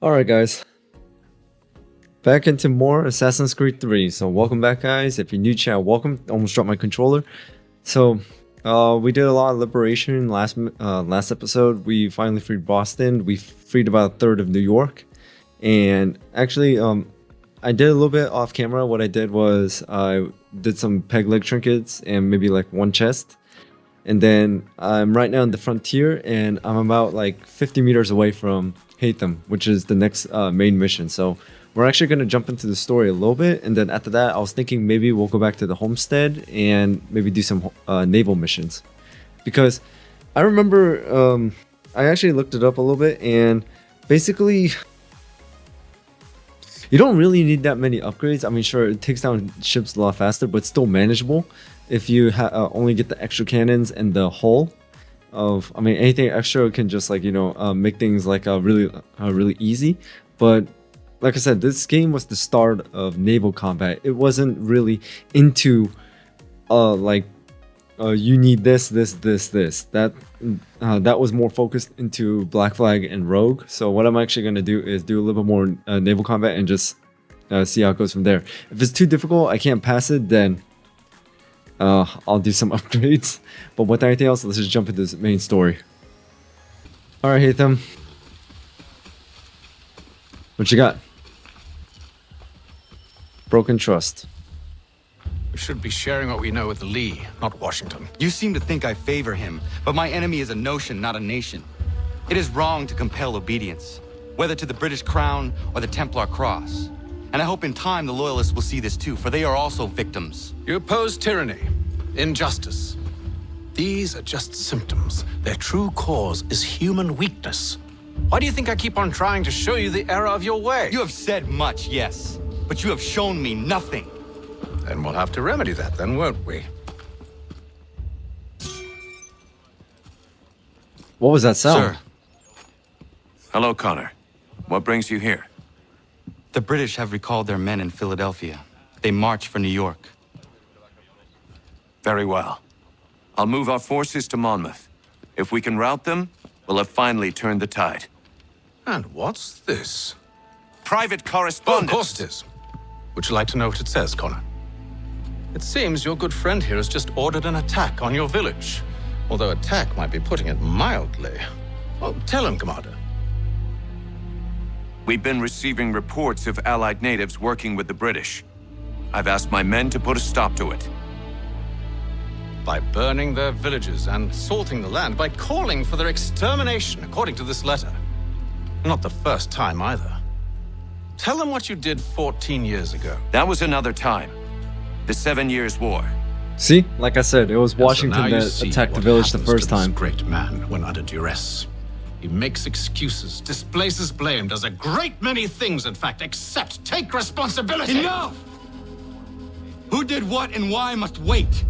Alright guys, back into more Assassin's Creed 3. So welcome back guys. If you're new to channel, welcome. Almost dropped my controller. So we did a lot of liberation last episode. We finally freed Boston. We freed about a third of New York. And actually I did a little bit off camera. What I did was I did some peg leg trinkets and maybe like one chest. And then I'm right now in the frontier and I'm about like 50 meters away from Hatham, which is the next main mission. So we're actually going to jump into the story a little bit, and then after that I was thinking maybe we'll go back to the homestead and maybe do some naval missions, because I remember I actually looked it up a little bit, and basically you don't really need that many upgrades. I mean, sure, it takes down ships a lot faster, but still manageable if you only get the extra cannons and the hull. I mean, anything extra can just like, make things like really easy. But like I said, this game was the start of naval combat. It wasn't really into you need this. That was more focused into Black Flag and Rogue. So what I'm actually going to do is do a little bit more naval combat and just see how it goes from there. If it's too difficult, I can't pass it, then I'll do some upgrades. But with anything else, let's just jump into this main story. Alright, Hatham. What you got? Broken trust. We should be sharing what we know with Lee, not Washington. You seem to think I favor him, but my enemy is a notion, not a nation. It is wrong to compel obedience, whether to the British crown or the Templar cross. And I hope in time the Loyalists will see this too, for they are also victims. You oppose tyranny, injustice. These are just symptoms. Their true cause is human weakness. Why do you think I keep on trying to show you the error of your way? You have said much, yes, but you have shown me nothing. Then we'll have to remedy that then, won't we? What was that sound? Sir. Hello, Connor. What brings you here? The British have recalled their men in Philadelphia. They march for New York. Very well. I'll move our forces to Monmouth. If we can rout them, we'll have finally turned the tide. And what's this? Private Oh, of correspondence! course it is. Would you like to know what it says, Connor? It seems your good friend here has just ordered an attack on your village. Although attack might be putting it mildly. Well, tell him, Commander. We've been receiving reports of Allied natives working with the British. I've asked my men to put a stop to it. By burning their villages and salting the land, by calling for their extermination, according to this letter. Not the first time either. Tell them what you did 14 years ago. That was another time. The 7 Years' War. See, like I said, it was Washington So now you that see attacked the what village the happens first to this time. great man when under duress. He makes excuses, displaces blame, does a great many things, in fact, except take responsibility. Enough! Who did what and why must wait.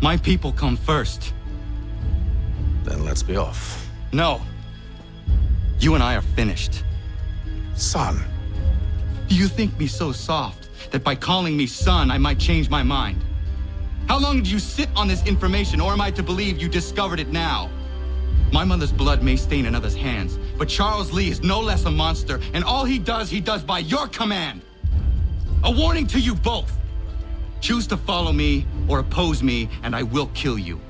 My people come first. Then let's be off. No. You and I are finished. Son. Do you think me so soft that by calling me son, I might change my mind? How long did you sit on this information, or am I to believe you discovered it now? My mother's blood may stain another's hands, but Charles Lee is no less a monster, and all he does by your command. A warning to you both. Choose to follow me or oppose me, and I will kill you.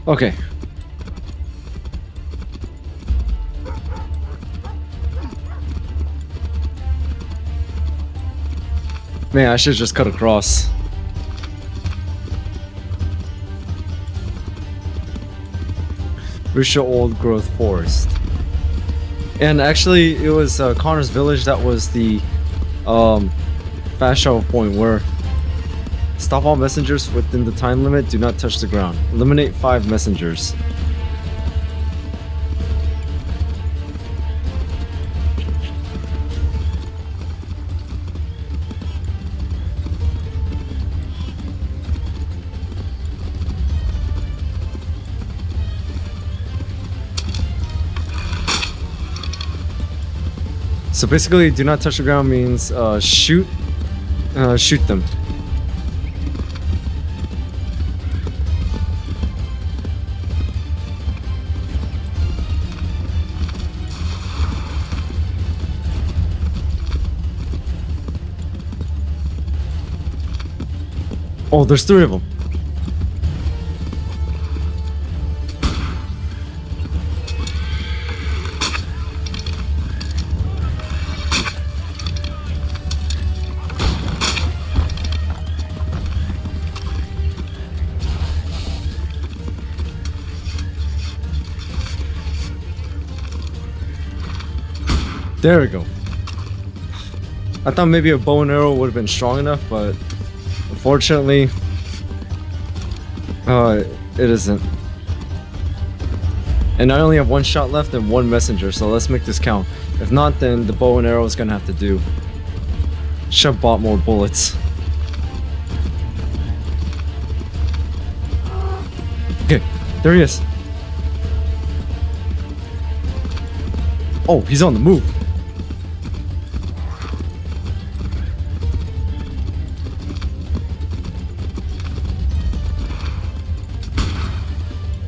Okay. Man, I should just cut across. Reach old growth forest. And actually, it was Connor's village that was the fast travel point where stop all messengers within the time limit. Do not touch the ground. Eliminate 5 messengers. So basically, do not touch the ground means shoot them. Oh, there's 3 of them. There we go. I thought maybe a bow and arrow would have been strong enough, but unfortunately, it isn't. And I only have 1 shot left and 1 messenger, so let's make this count. If not, then the bow and arrow is gonna have to do. Should have bought more bullets. Okay, there he is. Oh, he's on the move.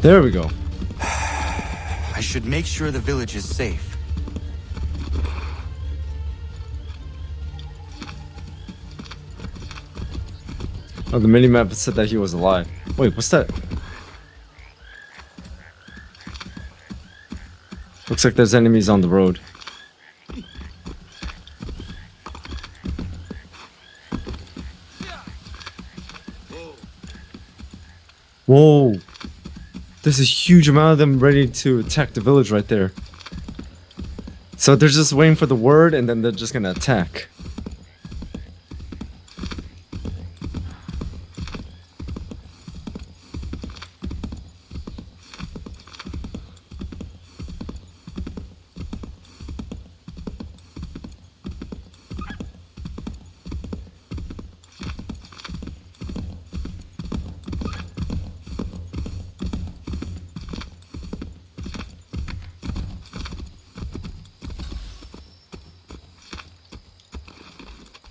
There we go. I should make sure the village is safe. Oh, the minimap said that he was alive. Wait, what's that? Looks like there's enemies on the road. Whoa! There's a huge amount of them ready to attack the village right there. So they're just waiting for the word and then they're just gonna attack.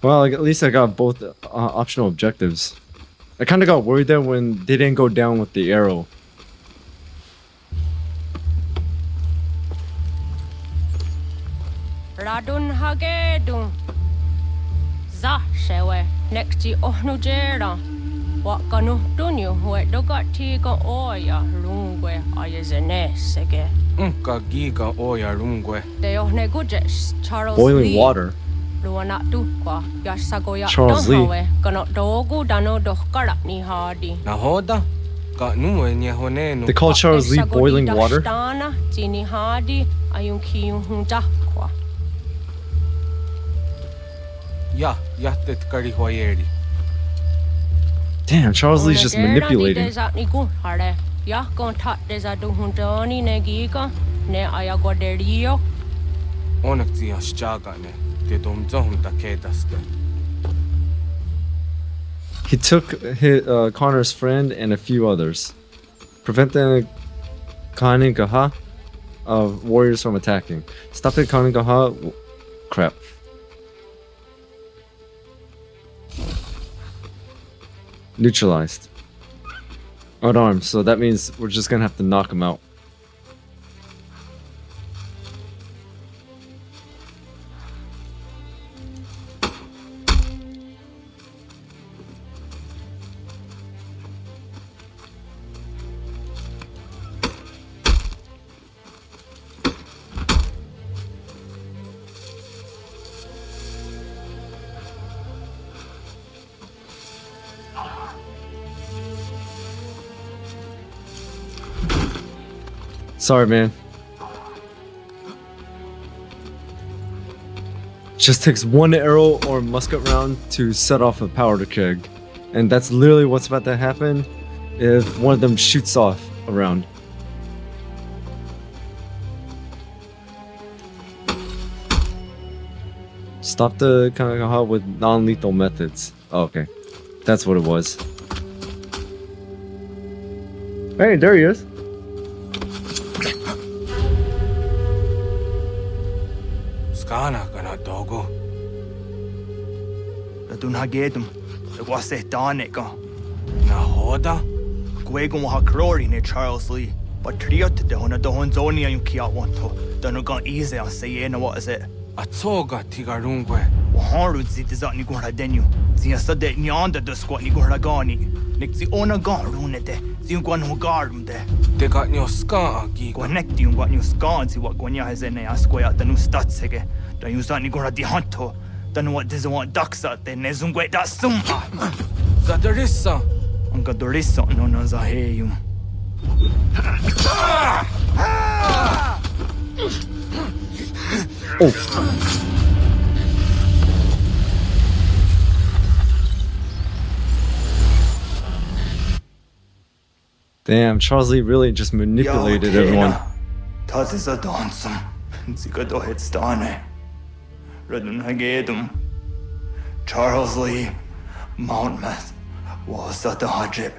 Well, like, at least I got both optional objectives. I kind of got worried there when they didn't go down with the arrow. Radun hagedun. Za shewe nexti ohnujera. Wakanu dunyu huedogati ga oya rungwe ayazenesege. Unka giga oya rungwe. De ohne gujes Charles Boiling Lee. water. Charles Lee. Nahoda? Ka nuwe nye honenu. They call Charles Lee boiling water? Ya, yatet kari hoyeri. Damn, Charles Lee's just manipulating. Onakti ashchagane. Te domzon takedaste. He took Connor's friend and a few others. Prevent the Kaningaha of warriors from attacking. Stop the Kaningaha. Crap. Neutralized. Unarmed, so that means we're just gonna have to knock him out. Sorry, man. Just takes 1 arrow or musket round to set off a powder keg. And that's literally what's about to happen if one of them shoots off a round. Stop the Kanagaha with non-lethal methods. Oh, okay. That's what it was. Hey, there he is. Skana kana dogo. Radun hagedum. Wase danika. Nahoda? Gwegun wa hakrori ne Charles Lee. But triot de hona do honzoni ayun kiat wanto. Danu gan easy on say na what is it? Atsoga tigarungwe. Waharu zitizat ni gora denu. Zia sade nyanda de squat ni gora gani. Nixi ona garunete. Ziuguan hogarumde. Te got nyo ska gi. Connecti un guat news scansi what guanya has in a square the new statsege. Da usa ni gora di hanto. Then what does want duxa then nezungue da summa. Zadarissa. Anka dorissa no nazaheyum. Oh. Damn, Charles Lee really just manipulated everyone. Das ist a dansum. Zika do het stane. Redun hagedum. Charles Lee, Mountmouth, was at the hajib.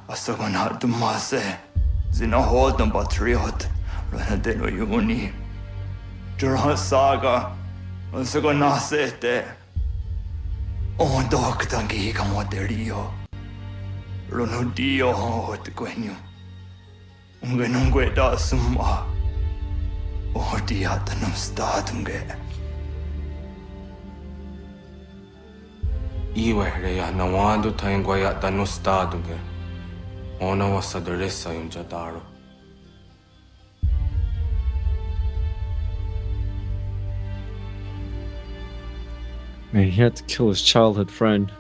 Asagon hat dumase. Zina hodum patriot. Renadeno yuni. Jurha saga. Asagon nasete. On doktangi kamoterio. Ronudio hot gwenyu. Ungenungue da summa. Odiatanum statunge. Iwe ya nawando taingwa ya tanu staduge. Ona wa Zadarissa yung jataro. Man, he had to kill his childhood friend.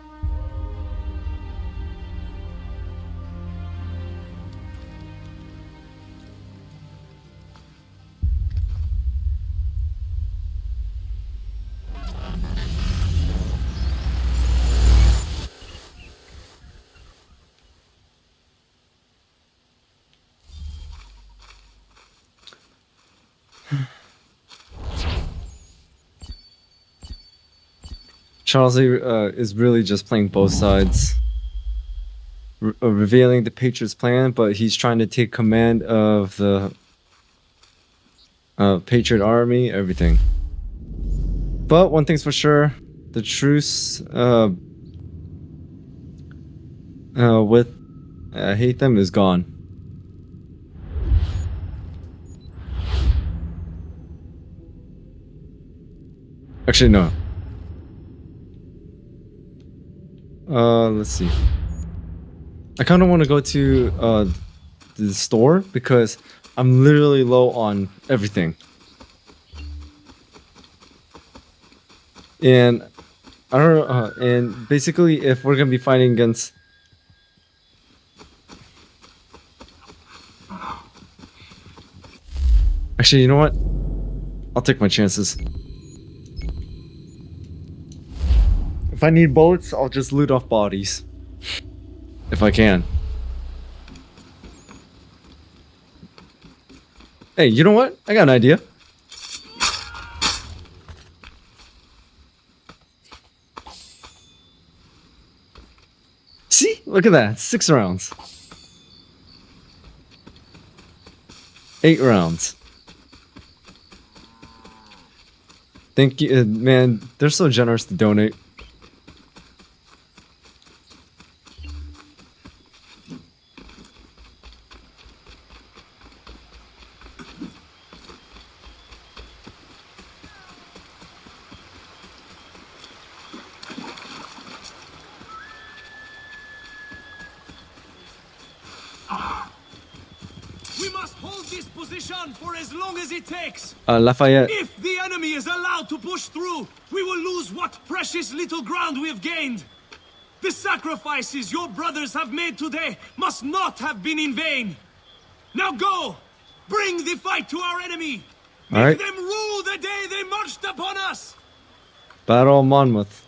Charles Lee is really just playing both sides, revealing the Patriots' plan, but he's trying to take command of the Patriot army, everything. But one thing's for sure, the truce with I hate them is gone. Actually, no. Let's see. I kind of want to go to the store because I'm literally low on everything. And I don't know, and basically if we're going to be fighting against Actually, you know what? I'll take my chances. If I need bullets, I'll just loot off bodies. If I can. Hey, you know what? I got an idea. See? Look at that. 6 rounds. 8 rounds. Thank you, man. They're so generous to donate. We must hold this position for as long as it takes. Lafayette. If the enemy is allowed to push through, we will lose what precious little ground we have gained. The sacrifices your brothers have made today must not have been in vain. Now go! Bring the fight to our enemy! Make All right. them rue the day they marched upon us! Battle of Monmouth.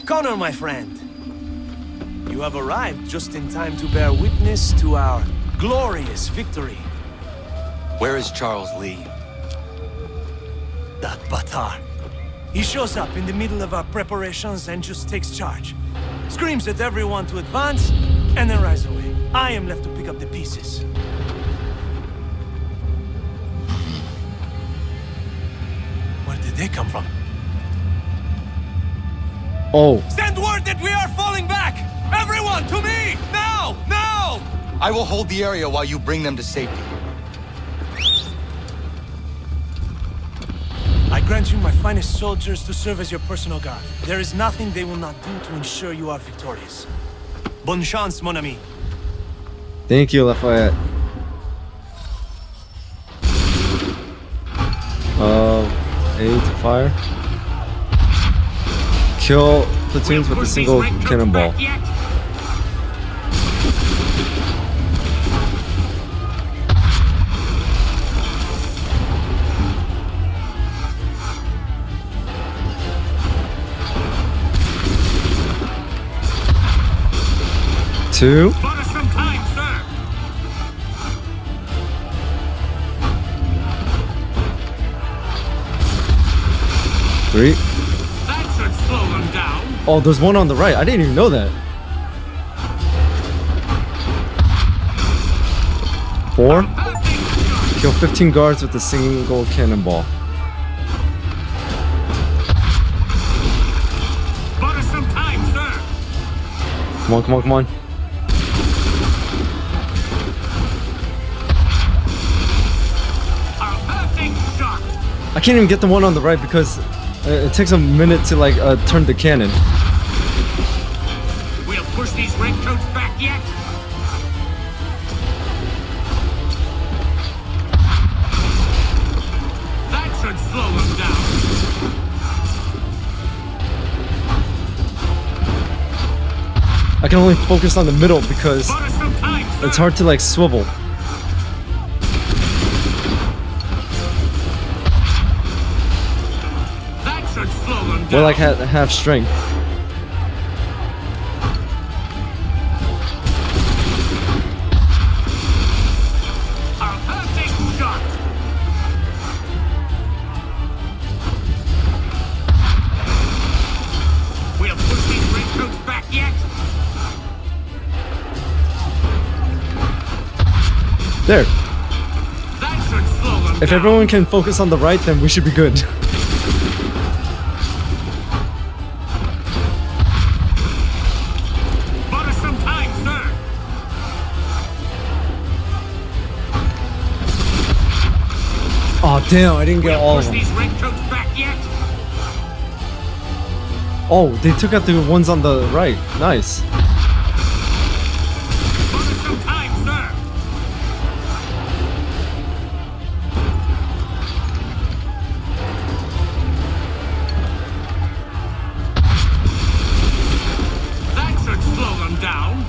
Connor, my friend. You have arrived just in time to bear witness to our glorious victory. Where is Charles Lee? That Batar. He shows up in the middle of our preparations and just takes charge. Screams at everyone to advance, and then rides away. I am left to pick up the pieces. Where did they come from? Oh. Send word that we are falling back! Everyone, to me! Now! Now! I will hold the area while you bring them to safety. I grant you my finest soldiers to serve as your personal guard. There is nothing they will not do to ensure you are victorious. Bonne chance, mon ami. Thank you, Lafayette. A to fire. Kill platoons with a single cannonball. Two. Three. That should slow them down. Oh, there's one on the right. I didn't even know that. 4. Kill 15 guards with a single cannonball. Butter some time, sir. Come on, come on, come on. A perfect shot. I can't even get the one on the right because it takes a minute to like turn the cannon. We'll push these redcoats back yet. That should slow them down. I can only focus on the middle because Butter some time, sir. it's hard to like swivel. That should slow them down. We're like half strength. A perfect shot. We'll push these redcoats back yet. There. That should slow them If down. everyone can focus on the right, then we should be good. Butter some time, sir. Oh damn, I didn't get all of Push them. these redcoats back yet. Oh, they took out the ones on the right. Nice. Butter some time, sir. That should slow them down.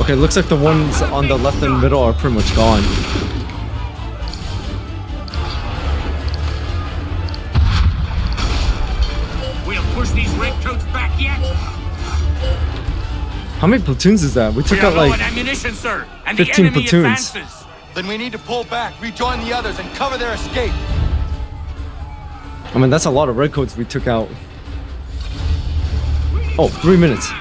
Okay, looks like the ones on the left and middle are pretty much gone. We'll push these redcoats back yet. How many platoons is that? We took out like ammunition, sir, and 15 platoons. Then we need to pull back, rejoin the others, and cover their escape. I mean, that's a lot of redcoats we took out. Oh, 3 minutes.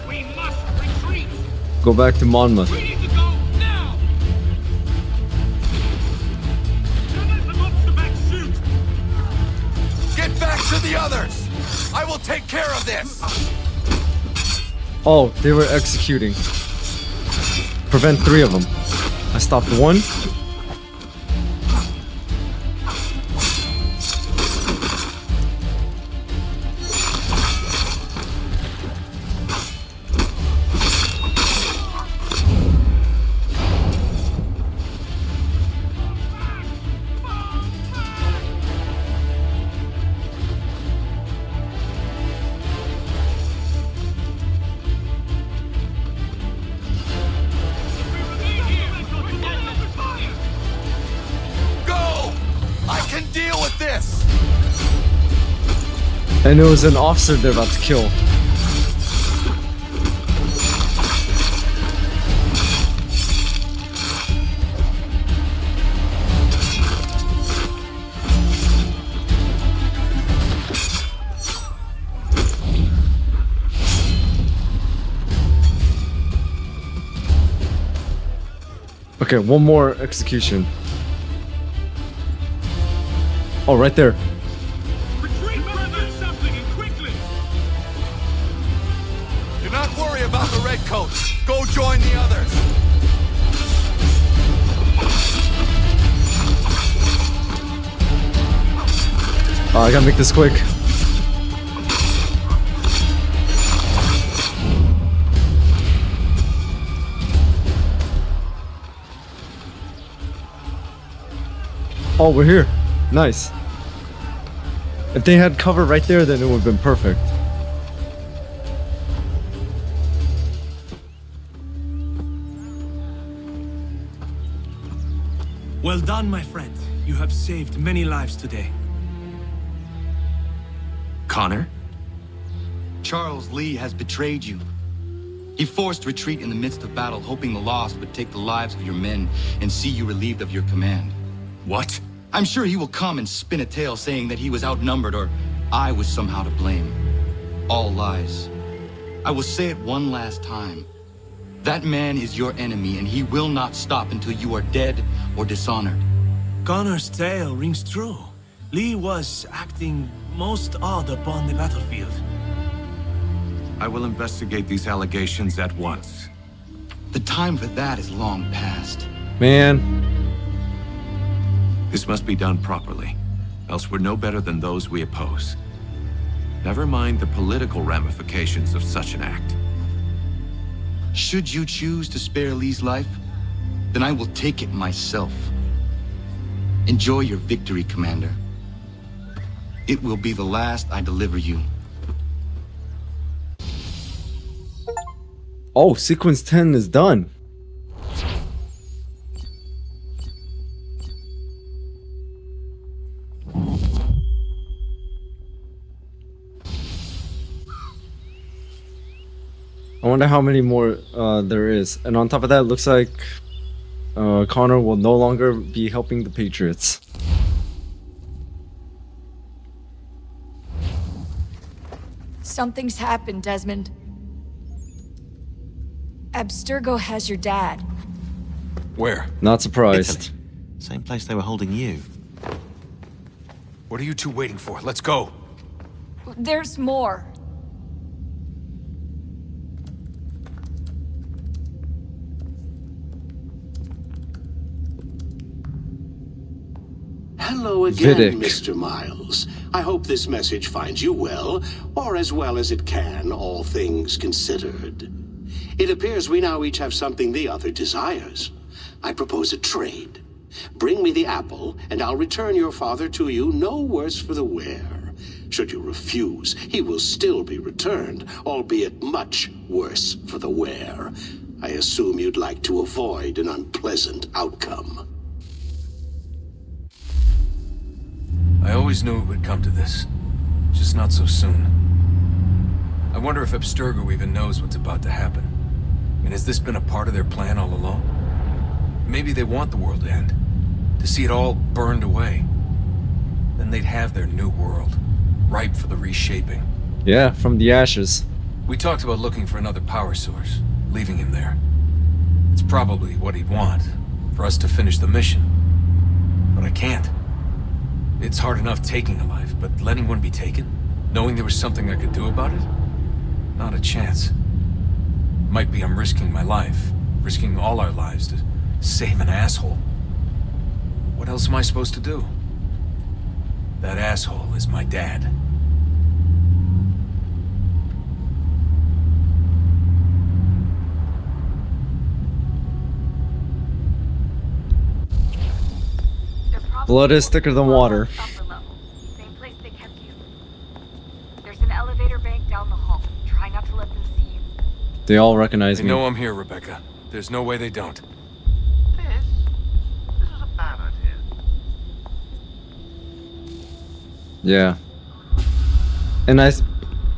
We must retreat. Go back to Monmouth. We need to go now. Let the monster back shoot. Get back to the others! I will take care of this! Oh, they were executing. Prevent 3 of them. I stopped 1. Go! I can deal with this! And it was an officer they're about to kill. Okay, one more execution. Oh, right there. Retreat, brother. Something and quickly. Do not worry about the redcoats. Go join the others. Oh, I gotta make this quick. Oh, we're here. Nice. If they had cover right there, then it would have been perfect. Well done, my friend. You have saved many lives today. Connor? Charles Lee has betrayed you. He forced retreat in the midst of battle, hoping the loss would take the lives of your men and see you relieved of your command. What? I'm sure he will come and spin a tale saying that he was outnumbered or I was somehow to blame. All lies. I will say it one last time. That man is your enemy, and he will not stop until you are dead or dishonored. Connor's tale rings true. Lee was acting most odd upon the battlefield. I will investigate these allegations at once. The time for that is long past. Man. This must be done properly, else we're no better than those we oppose. Never mind the political ramifications of such an act. Should you choose to spare Lee's life, then I will take it myself. Enjoy your victory, Commander. It will be the last I deliver you. Oh, sequence 10 is done. I wonder how many more there is. And on top of that, it looks like Connor will no longer be helping the Patriots. Something's happened, Desmond. Abstergo has your dad. Where? Not surprised. Italy. Same place they were holding you. What are you two waiting for? Let's go. There's more. Hello again, Vidic. Mr. Miles. I hope this message finds you well, or as well as it can, all things considered. It appears we now each have something the other desires. I propose a trade. Bring me the apple, and I'll return your father to you no worse for the wear. Should you refuse, he will still be returned, albeit much worse for the wear. I assume you'd like to avoid an unpleasant outcome. I always knew it would come to this. Just not so soon. I wonder if Abstergo even knows what's about to happen. I mean, has this been a part of their plan all along? Maybe they want the world to end. To see it all burned away. Then they'd have their new world. Ripe for the reshaping. Yeah, from the ashes. We talked about looking for another power source. Leaving him there. It's probably what he'd want. For us to finish the mission. But I can't. It's hard enough taking a life, but letting one be taken? Knowing there was something I could do about it? Not a chance. Might be I'm risking my life. Risking all our lives to save an asshole. What else am I supposed to do? That asshole is my dad. Blood is thicker than water. Same place they kept you. There's an elevator bank down the hall. Try not to let them see you. They all recognize They me. know I'm here, Rebecca. There's no way they don't. This is a bad idea. Yeah. And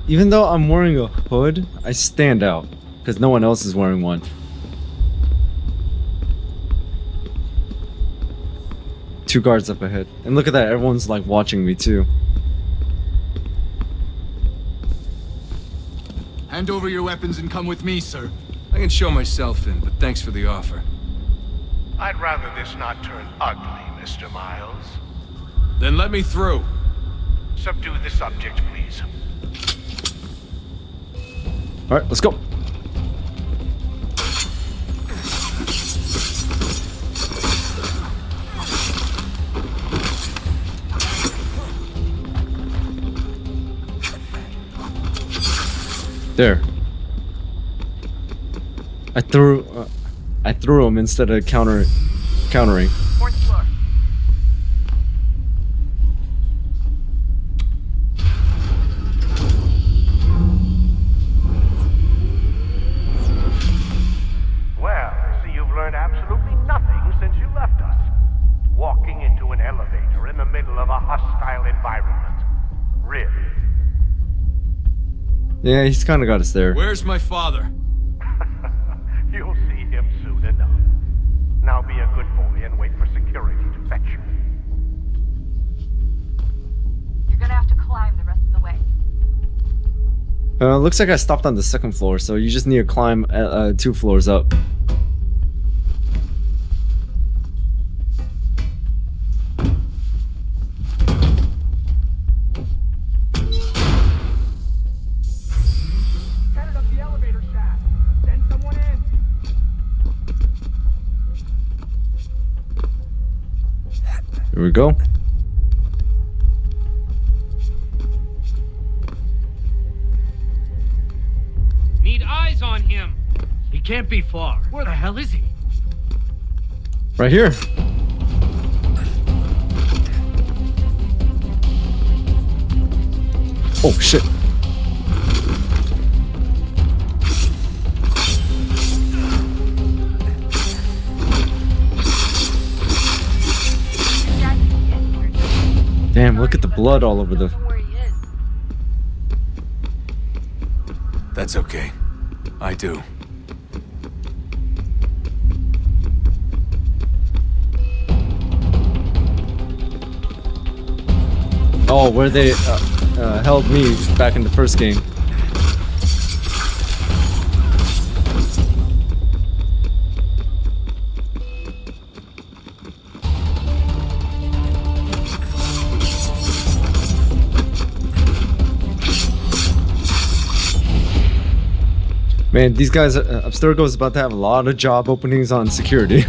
even though I'm wearing a hood, I stand out. Because no one else is wearing one. Two guards up ahead. And look at that, everyone's like watching me too. Hand over your weapons and come with me, sir. I can show myself in, but thanks for the offer. I'd rather this not turn ugly, Mr. Miles. Then let me through. Subdue the subject, please. Alright, let's go. There. I threw him instead of countering. Fourth floor. Well, I see you've learned absolutely nothing since you left us. Walking into an elevator in the middle of a hostile environment. Really? Yeah, he's kind of got us there. Where's my father? You'll see him soon enough. Now be a good boy and wait for security to fetch you. You're gonna have to climb the rest of the way. Looks like I stopped on the second floor, so you just need to climb 2 floors up. Headed up the elevator shaft. Send someone in. Here we go. Need eyes on him. He can't be far. Where the hell is he? Right here. Oh shit. Damn, look at the blood all over the... That's okay. I do. Oh, where they held me back in the first game. Man, these guys, Abstergo is about to have a lot of job openings on security.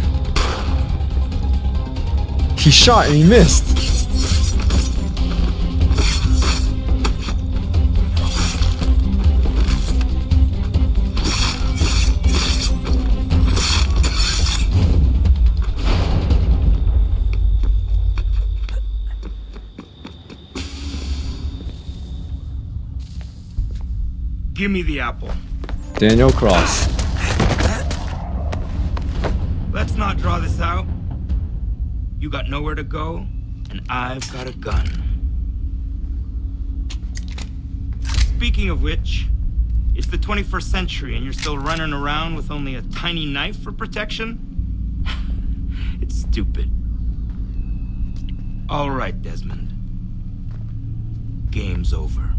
He shot and he missed. Give me the apple. Daniel Cross. Let's not draw this out. You got nowhere to go, and I've got a gun. Speaking of which, it's the 21st century and you're still running around with only a tiny knife for protection? It's stupid. All right, Desmond. Game's over.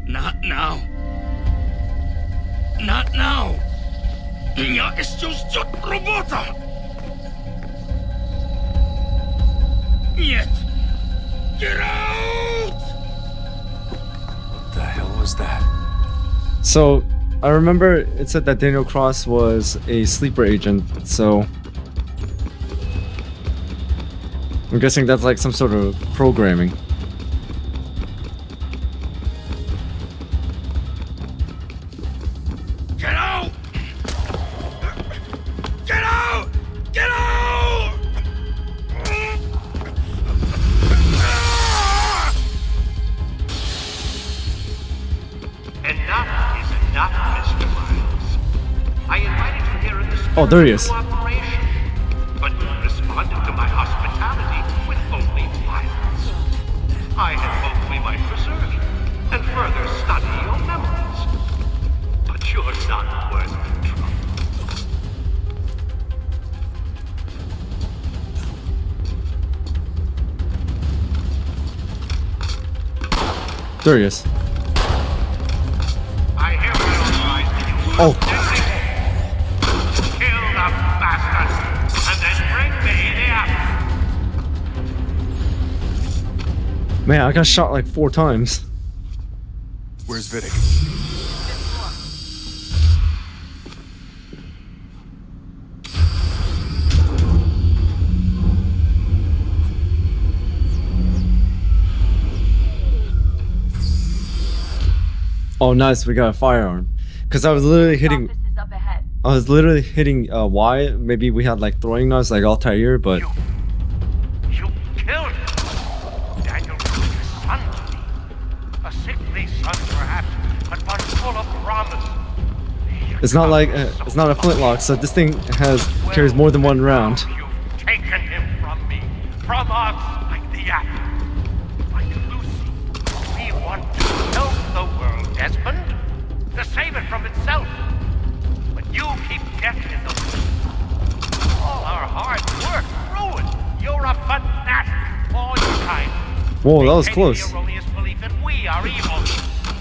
Not now. Not now. Я еще ждет работа. Нет. Get out! What the hell was that? So, I remember it said that Daniel Cross was a sleeper agent, so... I'm guessing that's like some sort of programming. Get out! Get out! Get out! Enough is enough, Mr. Miles. I invited you here in the spirit Oh, there he is. of cooperation, but you responded to my hospitality with only violence. I had hoped we might preserve you and further study your memories. But you're not worth the trouble. There he is. I hereby authorize that you Oh. kill the bastard and then bring me the apple. Man, I got shot like 4 times. Where's Vidic? Oh, nice. We got a firearm. Because I was literally hitting. I was literally hitting Y. Maybe we had like throwing knives like Altair, but. You killed him. Daniel was his son to me. A sickly son, perhaps, but one full of promise. It's not like it's not a flintlock, so this thing carries more than one round. You've taken him from me, from us, like the apple, like Lucy. We want to help the world, Desmond, to save it from itself. But you keep death in the way. All our hard work ruined. You're a fanatic, all your kind. Whoa, that was close. The erroneous belief that we are evil,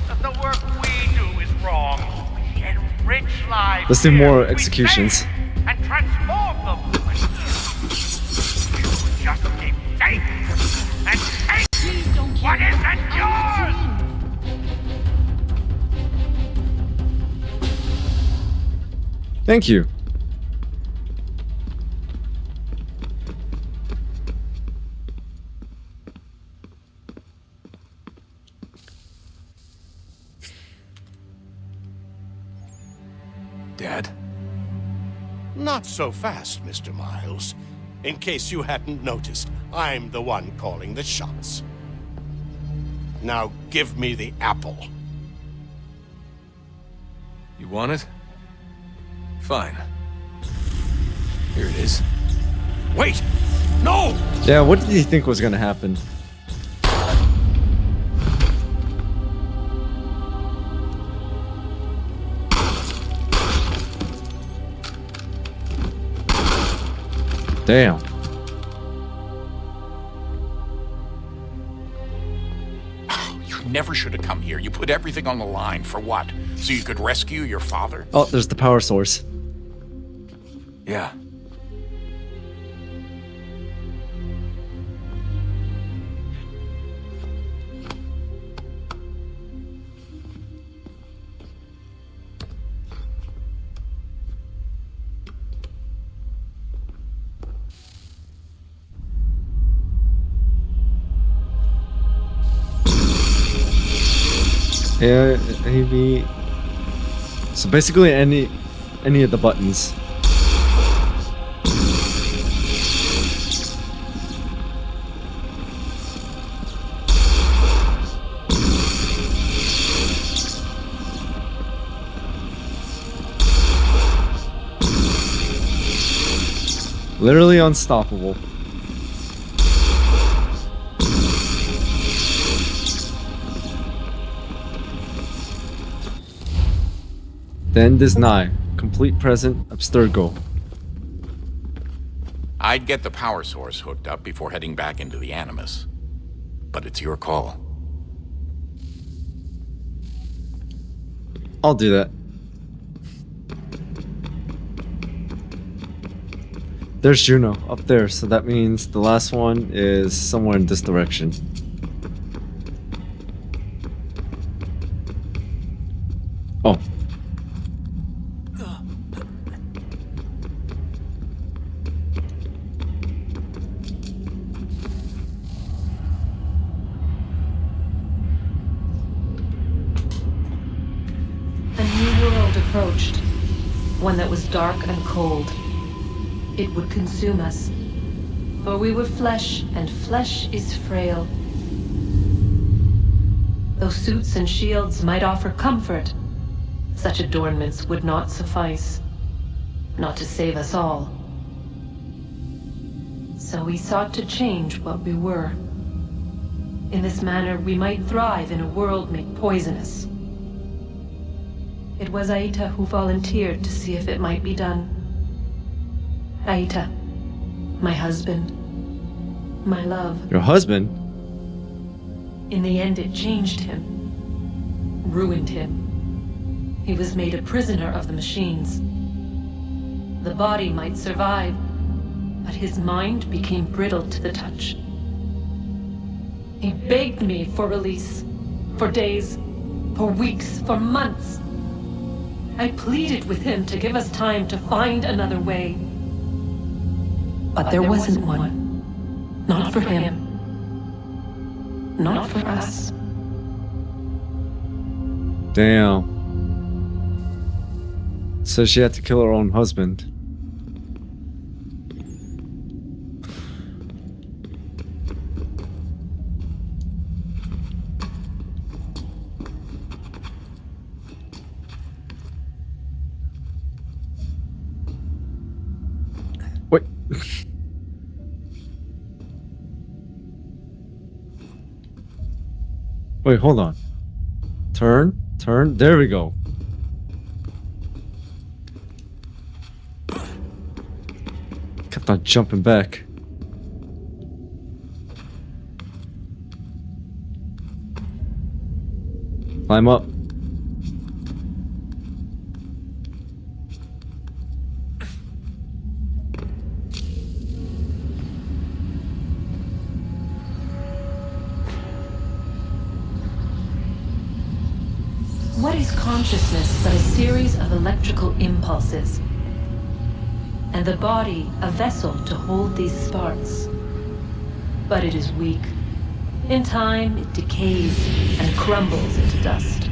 that the work we do is wrong. We enrich lives. Let's do here. more We executions. save and transform them. You just keep taking and taking what isn't yours. Thank you. Dad? Not so fast, Mr. Miles. In case you hadn't noticed, I'm the one calling the shots. Now give me the apple. You want it? Fine. Here it is. Wait! No! Yeah, what did you think was gonna happen? Damn. You never should have come here. You put everything on the line. For what? So you could rescue your father? Oh, there's the power source. Yeah. Yeah, maybe. So basically, any of the buttons. Literally unstoppable. Then deny. Complete present abstergo. I'd get the power source hooked up before heading back into the Animus. But it's your call. I'll do that. There's Juno up there, so that means the last one is somewhere in this direction. Oh. A new world approached, one that was dark and cold. It would consume us, for we were flesh, and flesh is frail. Though suits and shields might offer comfort, such adornments would not suffice, not to save us all. So we sought to change what we were. In this manner, we might thrive in a world made poisonous. It was Aita who volunteered to see if it might be done. Aita, my husband, my love. Your husband? In the end, it changed him, ruined him. He was made a prisoner of the machines. The body might survive, but his mind became brittle to the touch. He begged me for release, for days, for weeks, for months. I pleaded with him to give us time to find another way. But there wasn't one. Not for him. Not for us. Damn. So she had to kill her own husband. Wait. Wait, hold on. Turn, turn. There we go. Kept on jumping back. Climb up. What is consciousness but a series of electrical impulses? And the body a vessel to hold these sparks. But it is weak. In time, it decays and crumbles into dust.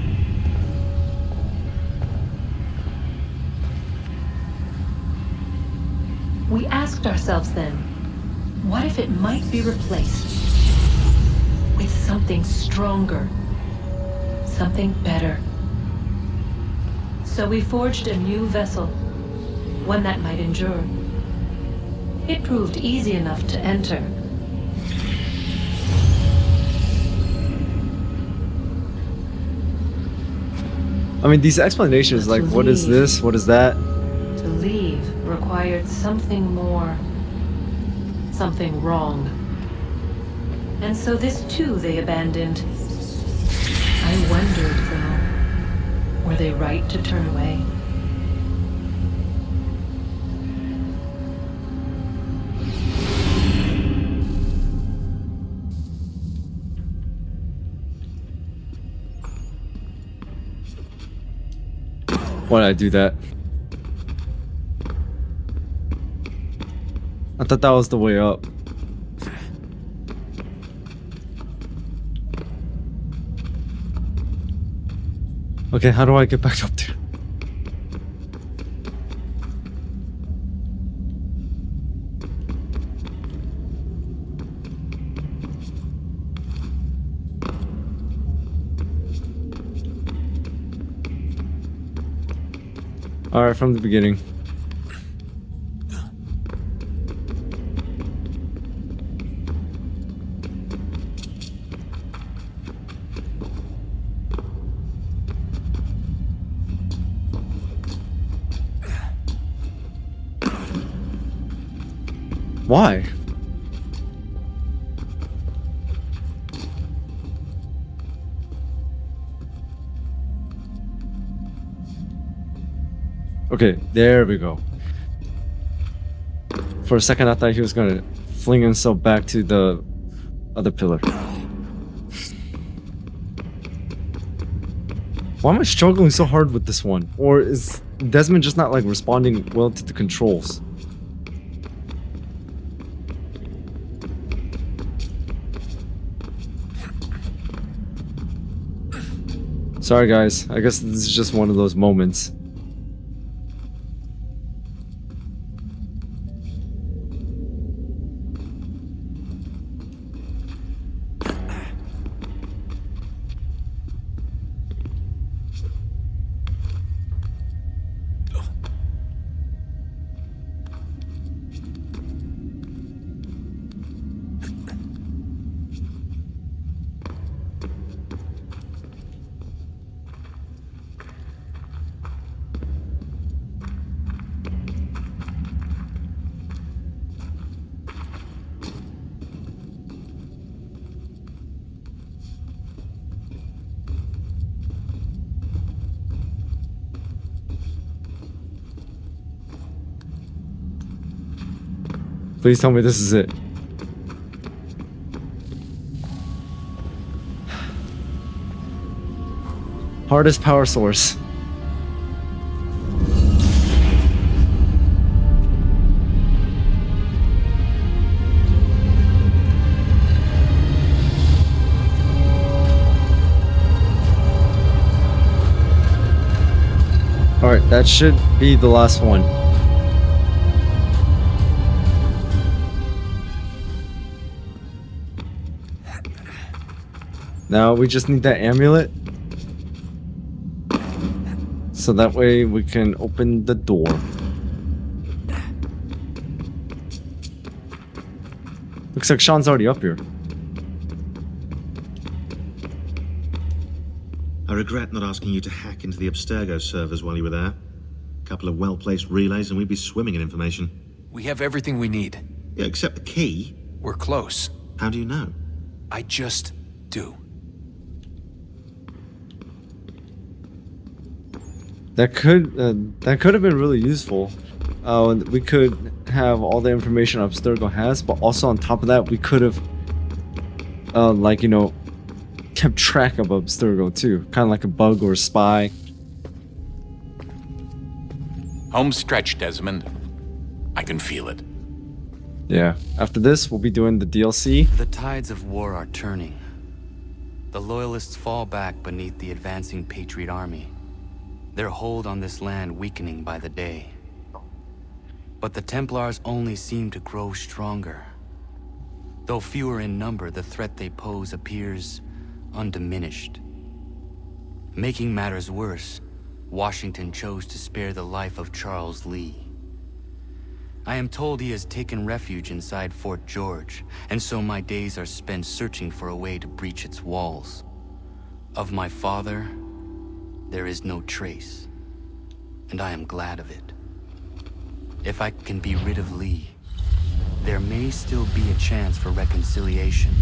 We asked ourselves then, what if it might be replaced with something stronger, something better? So we forged a new vessel, one that might endure. It proved easy enough to enter. I mean, these explanations, like, what is this? What is that? To leave required something more, something wrong. And so this too they abandoned. I wondered, though, were they right to turn away? Why did I do that? I thought that was the way up. Okay, how do I get back up there? Alright, from the beginning. Why? Okay, there we go. For a second I thought he was gonna fling himself back to the other pillar. Why am I struggling so hard with this one? Or is Desmond just not like responding well to the controls? Sorry guys, I guess this is just one of those moments. Please tell me this is it. Hardest power source. That should be the last one. Now we just need that amulet. So that way we can open the door. Looks like Sean's already up here. I regret not asking you to hack into the Abstergo servers while you were there. A couple of well-placed relays and we'd be swimming in information. We have everything we need. Yeah, except the key. We're close. How do you know? I just do. That could have been really useful. We could have all the information Abstergo has, but also on top of that, we could have, like, you know, kept track of Abstergo too, kind of like a bug or a spy. Home stretch, Desmond. I can feel it. Yeah. After this, we'll be doing the DLC. The tides of war are turning. The Loyalists fall back beneath the advancing Patriot army. Their hold on this land weakening by the day. But the Templars only seem to grow stronger. Though fewer in number, the threat they pose appears undiminished. Making matters worse, Washington chose to spare the life of Charles Lee. I am told he has taken refuge inside Fort George, and so my days are spent searching for a way to breach its walls. Of my father, there is no trace, and I am glad of it. If I can be rid of Lee, there may still be a chance for reconciliation.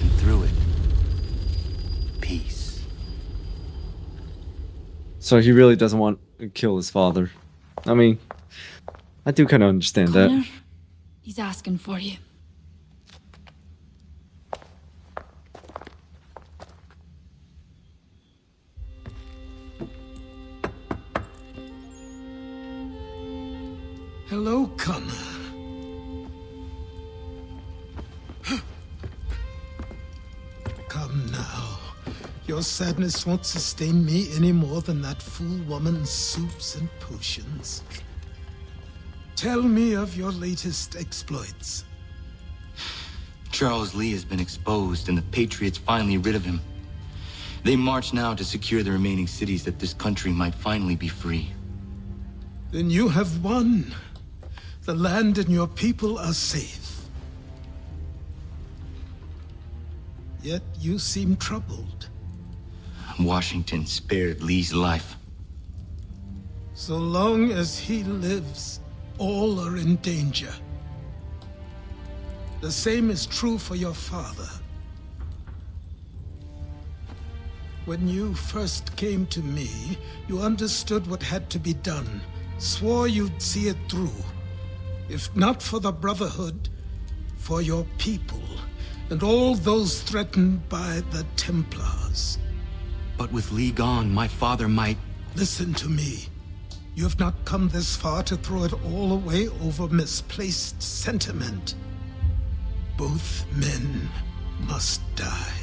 And through it, peace. So he really doesn't want to kill his father. I mean, I do kind of understand that. He's asking for you. Hello, Connor. Come now. Your sadness won't sustain me any more than that fool woman's soups and potions. Tell me of your latest exploits. Charles Lee has been exposed, and the Patriots finally rid of him. They march now to secure the remaining cities that this country might finally be free. Then you have won. The land and your people are safe. Yet you seem troubled. Washington spared Lee's life. So long as he lives, all are in danger. The same is true for your father. When you first came to me, you understood what had to be done, swore you'd see it through. If not for the Brotherhood, for your people, and all those threatened by the Templars. But with Lee gone, my father might... Listen to me. You have not come this far to throw it all away over misplaced sentiment. Both men must die.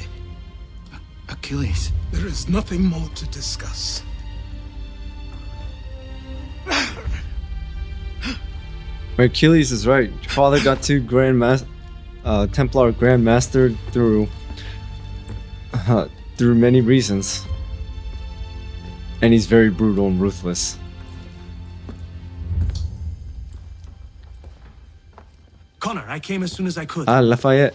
Achilles. There is nothing more to discuss. Achilles is right. Your father got two Templar Grandmastered through many reasons, and he's very brutal and ruthless. Connor, I came as soon as I could. Ah, Lafayette.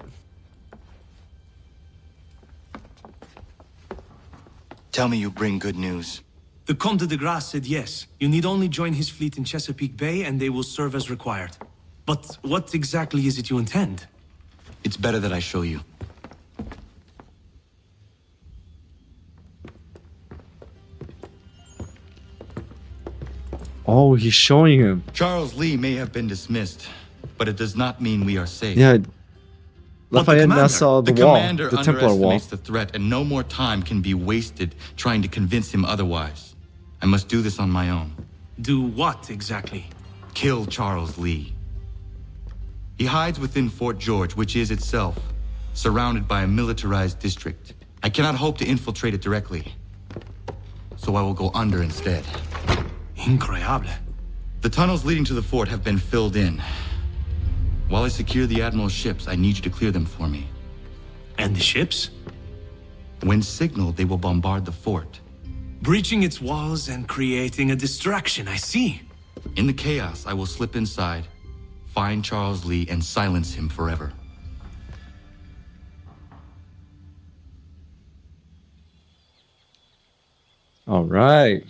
Tell me you bring good news. The Comte de Grasse said yes. You need only join his fleet in Chesapeake Bay and they will serve as required. But what exactly is it you intend? It's better that I show you. Oh, he's showing him. Charles Lee may have been dismissed, but it does not mean we are safe. Yeah. Lafayette now saw the wall, commander the Templar wall. underestimates the threat, and no more time can be wasted trying to convince him otherwise. I must do this on my own. Do what exactly? Kill Charles Lee. He hides within Fort George, which is itself surrounded by a militarized district. I cannot hope to infiltrate it directly, so I will go under instead. Increíble. The tunnels leading to the fort have been filled in. While I secure the Admiral's ships, I need you to clear them for me. And the ships? When signaled, they will bombard the fort. Breaching its walls and creating a distraction, I see. In the chaos, I will slip inside, find Charles Lee, and silence him forever. All right.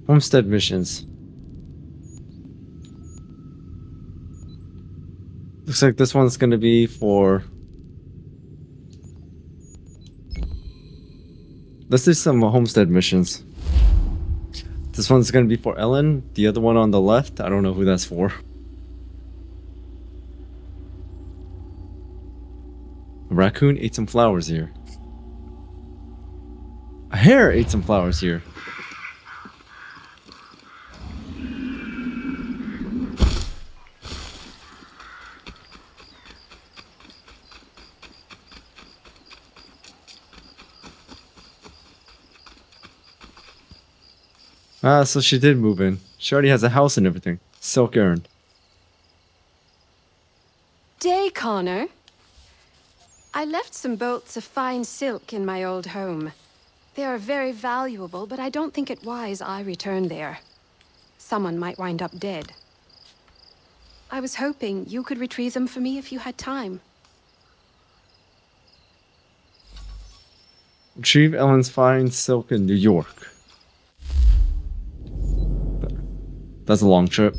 Homestead missions. Looks like this one's gonna be for... Let's do some homestead missions. This one's gonna be for Ellen. The other one on the left, I don't know who that's for. A raccoon ate some flowers here. A hare ate some flowers here. Ah, so she did move in. She already has a house and everything. Silk errand. Day, Connor. I left some bolts of fine silk in my old home. They are very valuable, but I don't think it wise I return there. Someone might wind up dead. I was hoping you could retrieve them for me if you had time. Retrieve Ellen's fine silk in New York. That's a long trip.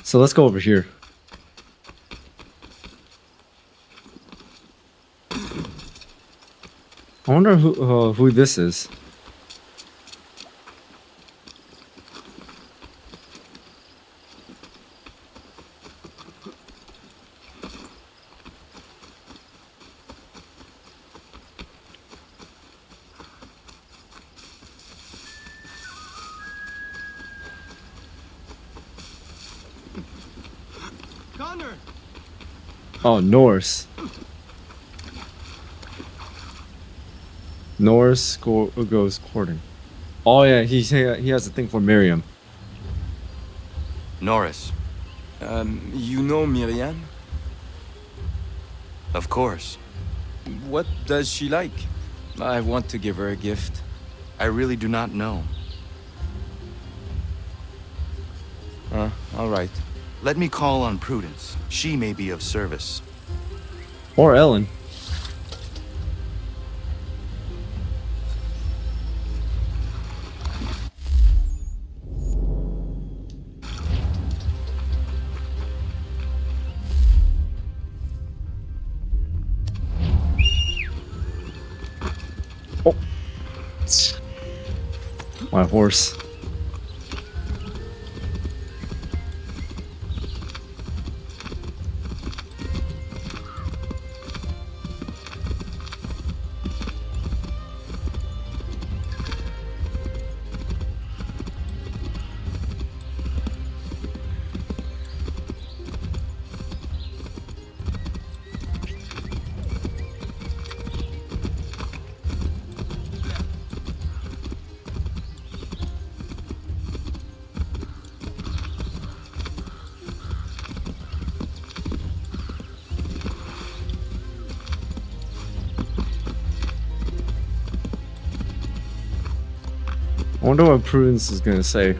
So let's go over here. I wonder who this is. Connor! Oh, Norse. Norse goes courting. Oh yeah, he has a thing for Miriam. Norris. You know Miriam? Of course. What does she like? I want to give her a gift. I really do not know. All right. Let me call on Prudence. She may be of service. Or Ellen. Oh. My horse. I wonder what Prudence is gonna say.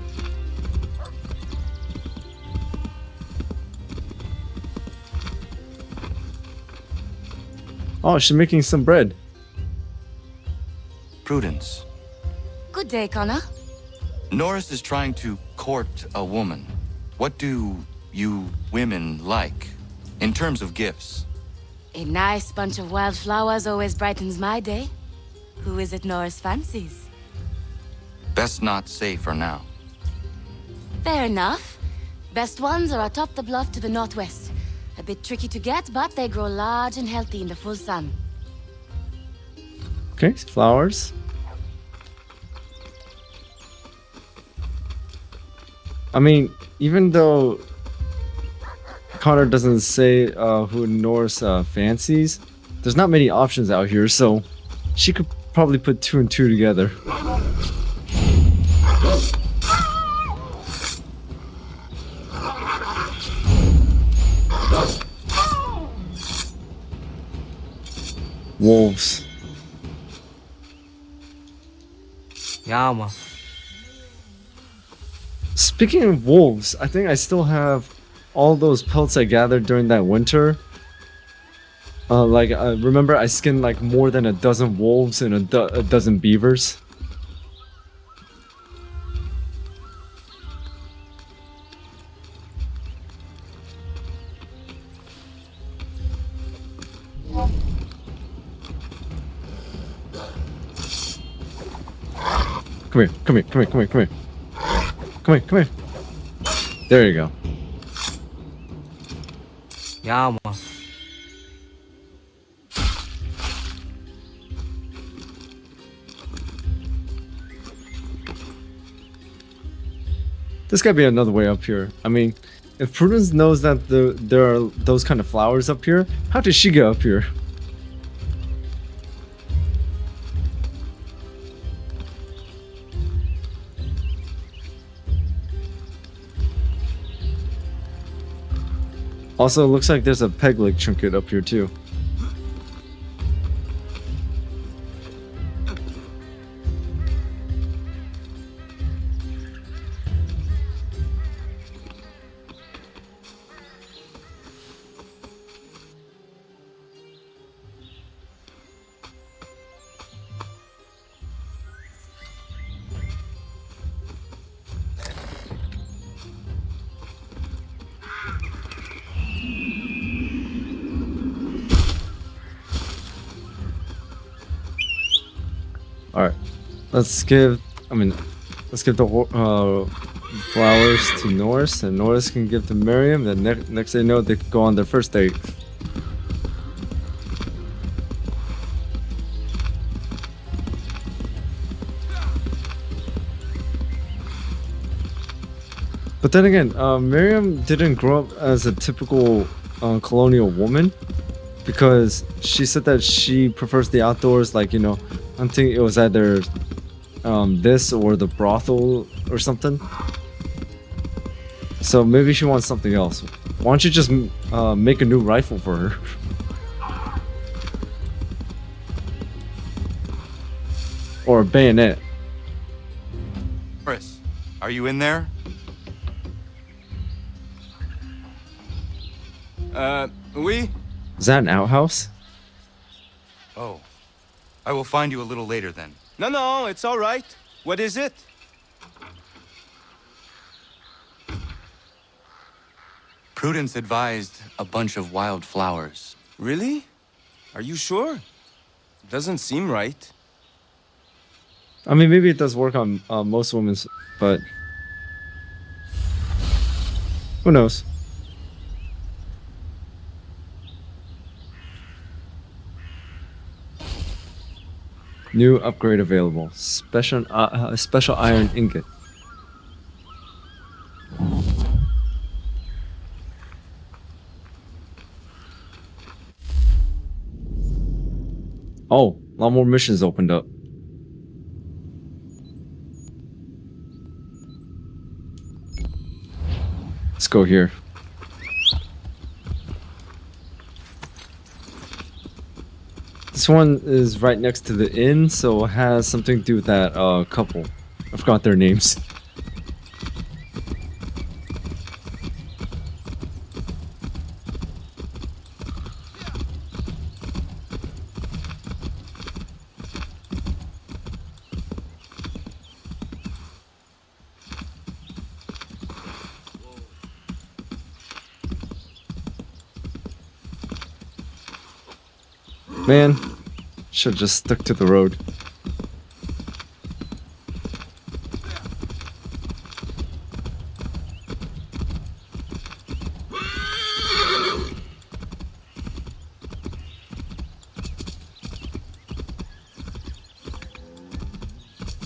Oh, she's making some bread. Prudence. Good day, Connor. Norris is trying to court a woman. What do you women like, in terms of gifts? A nice bunch of wildflowers always brightens my day. Who is it Norris fancies? Best not say for now. Fair enough. Best ones are atop the bluff to the northwest. A bit tricky to get, but they grow large and healthy in the full sun. Okay, flowers. I mean, even though Connor doesn't say who Norse fancies, there's not many options out here, so she could probably put 2 and 2 together. Wolves. Yama. Speaking of wolves, I think I still have all those pelts I gathered during that winter. Remember I skinned like more than a dozen wolves and a dozen beavers. Come here, come here, come here, come here, come here. Come here, come here. There you go. Yama. There's gotta be another way up here. I mean, if Prudence knows that there are those kind of flowers up here, how did she get up here? Also, it looks like there's a peg leg trinket up here too. Alright, let's give the flowers to Norris, and Norris can give to Miriam, then next they know they can go on their first date. But then again, Miriam didn't grow up as a typical colonial woman, because she said that she prefers the outdoors, like, you know, I think it was either this or the brothel or something. So maybe she wants something else. Why don't you just make a new rifle for her? Or a bayonet. Chris, are you in there? Oui? Is that an outhouse? Oh. I will find you a little later then. No, it's all right. What is it? Prudence advised a bunch of wild flowers. Really? Are you sure? Doesn't seem right. I mean, maybe it does work on most women's, but who knows? New upgrade available. Special iron ingot. Oh, a lot more missions opened up. Let's go here. This one is right next to the inn, so it has something to do with that couple. I forgot their names. Man, should just stuck to the road.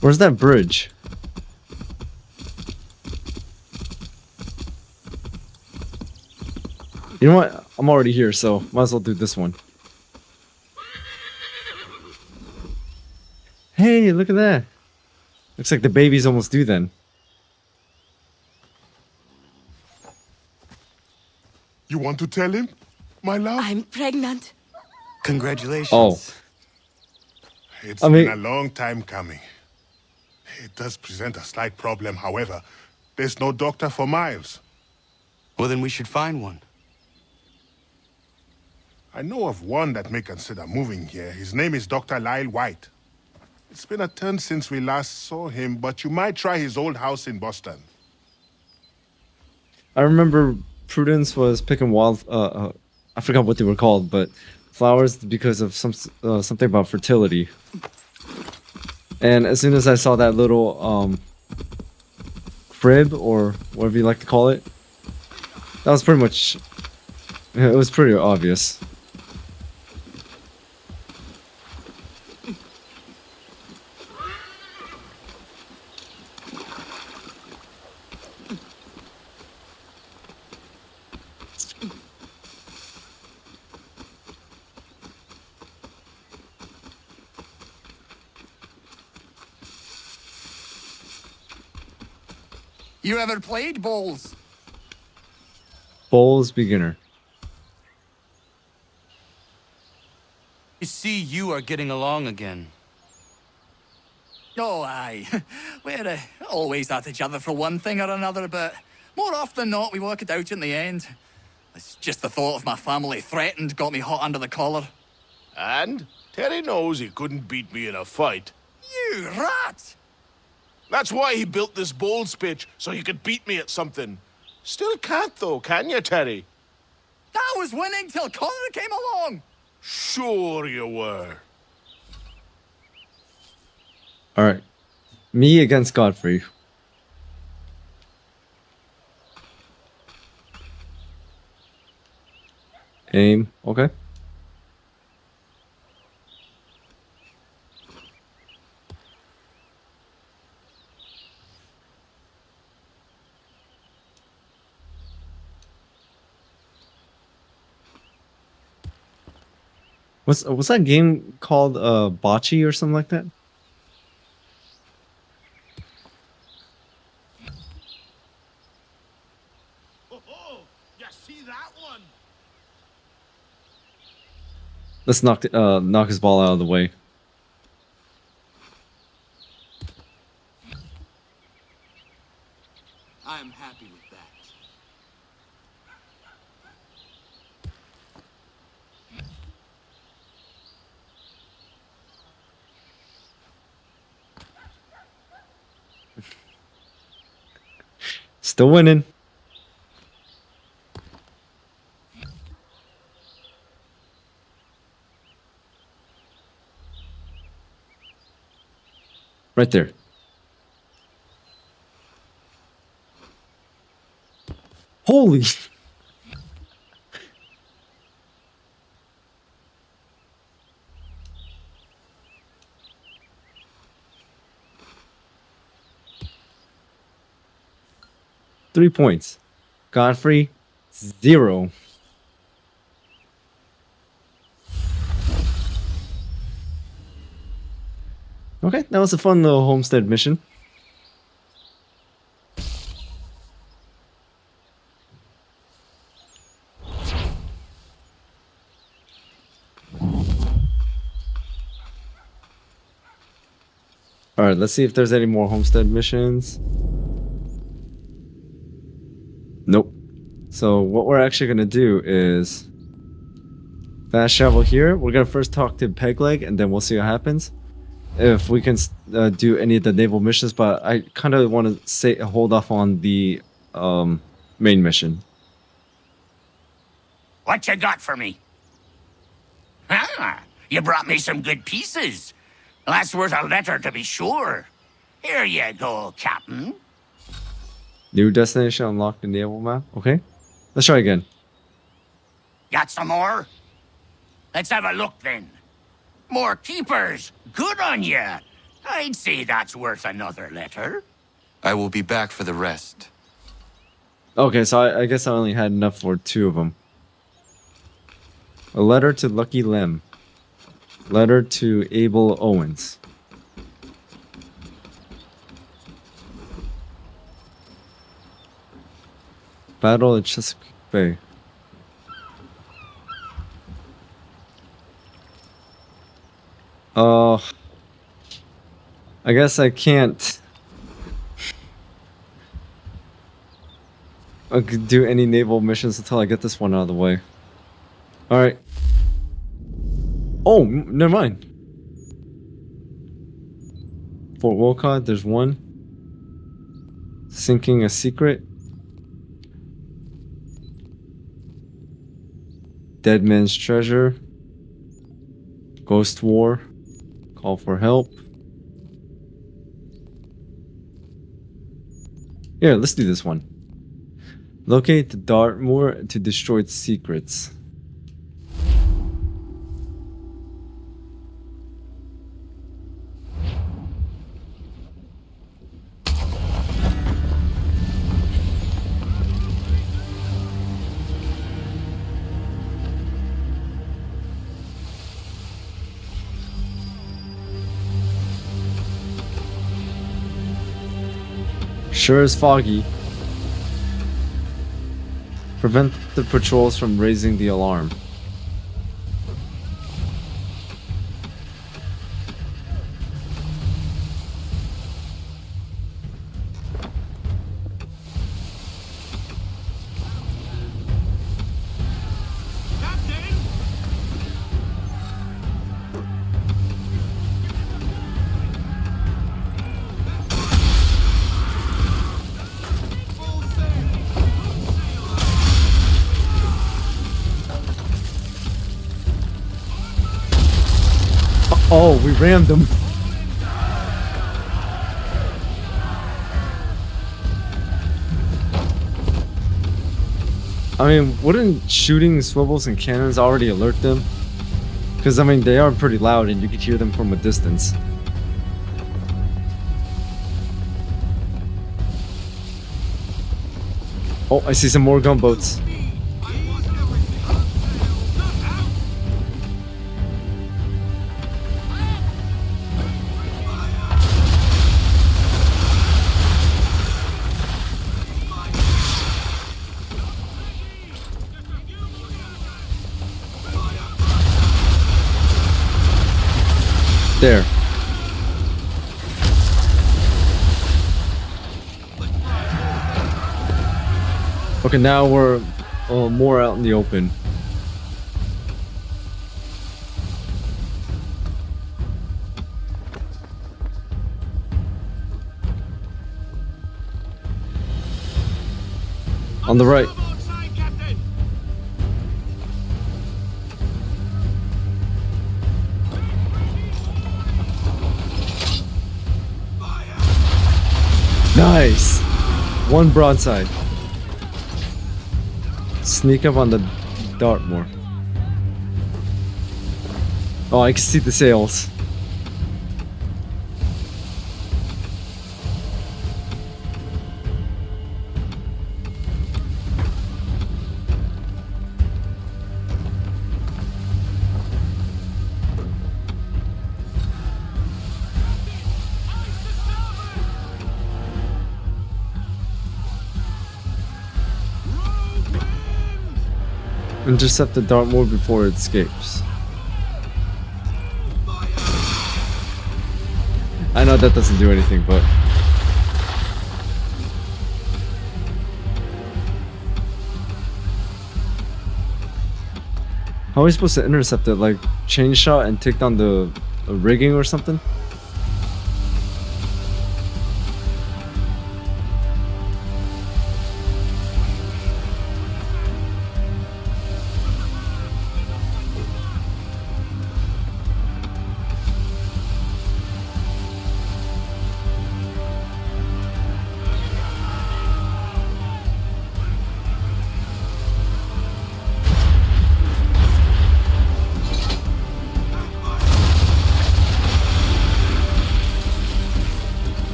Where's that bridge? You know what? I'm already here, so might as well do this one. Hey, look at that. Looks like the baby's almost due then. You want to tell him, my love? I'm pregnant. Congratulations. Oh. It's I mean- been a long time coming. It does present a slight problem, however. There's no doctor for Miles. Well, then we should find one. I know of one that may consider moving here. His name is Dr. Lyle White. It's been a turn since we last saw him, but you might try his old house in Boston. I remember Prudence was picking wild. I forgot what they were called, but flowers because of something about fertility. And as soon as I saw that little crib or whatever you like to call it, that was pretty much. It was pretty obvious. You ever played bowls? Bowls beginner. You see, you are getting along again. Oh, aye. We're always at each other for one thing or another, but more often than not, we work it out in the end. It's just the thought of my family threatened got me hot under the collar. And Terry knows he couldn't beat me in a fight. You rat! That's why he built this bowls pitch, so he could beat me at something. Still can't though, can you, Terry? I was winning till Connor came along! Sure you were. Alright. Me against Godfrey. Aim. Okay. What's that game called? Bocce or something like that? You see that one? Let's knock his ball out of the way. I'm happy with that. Still winning. Right there. Holy. Three points. Godfrey, 0. Okay, that was a fun little homestead mission. Alright, let's see if there's any more homestead missions. Nope. So what we're actually going to do is fast travel here. We're going to first talk to Pegleg and then we'll see what happens. If we can do any of the naval missions, but I kind of want to hold off on the main mission. What you got for me? Ah, you brought me some good pieces. That's worth a letter to be sure. Here you go, Captain. New destination unlocked in the naval map. Okay, let's try again. Got some more? Let's have a look then. More keepers. Good on you. I'd say that's worth another letter. I will be back for the rest. Okay, so I guess I only had enough for 2 of them. A letter to Lucky Lem. Letter to Abel Owens. Battle at Chesapeake Bay. I guess I can't I could do any naval missions until I get this one out of the way. Alright. Oh, never mind. Fort Wolcott, there's one. Sinking a secret. Dead Man's Treasure. Ghost War. Call for help. Here, let's do this one. Locate the Dartmoor to destroy its secrets. Sure is foggy. Prevent the patrols from raising the alarm. Oh, we rammed them. I mean, wouldn't shooting swivels and cannons already alert them? Because, I mean, they are pretty loud and you could hear them from a distance. Oh, I see some more gunboats. There. Okay, now we're more out in the open. On the right. Nice! One broadside. Sneak up on the Dartmoor. Oh, I can see the sails. Intercept the Dartmoor before it escapes. I know that doesn't do anything, but... How are we supposed to intercept it? Like, chain shot and take down the rigging or something?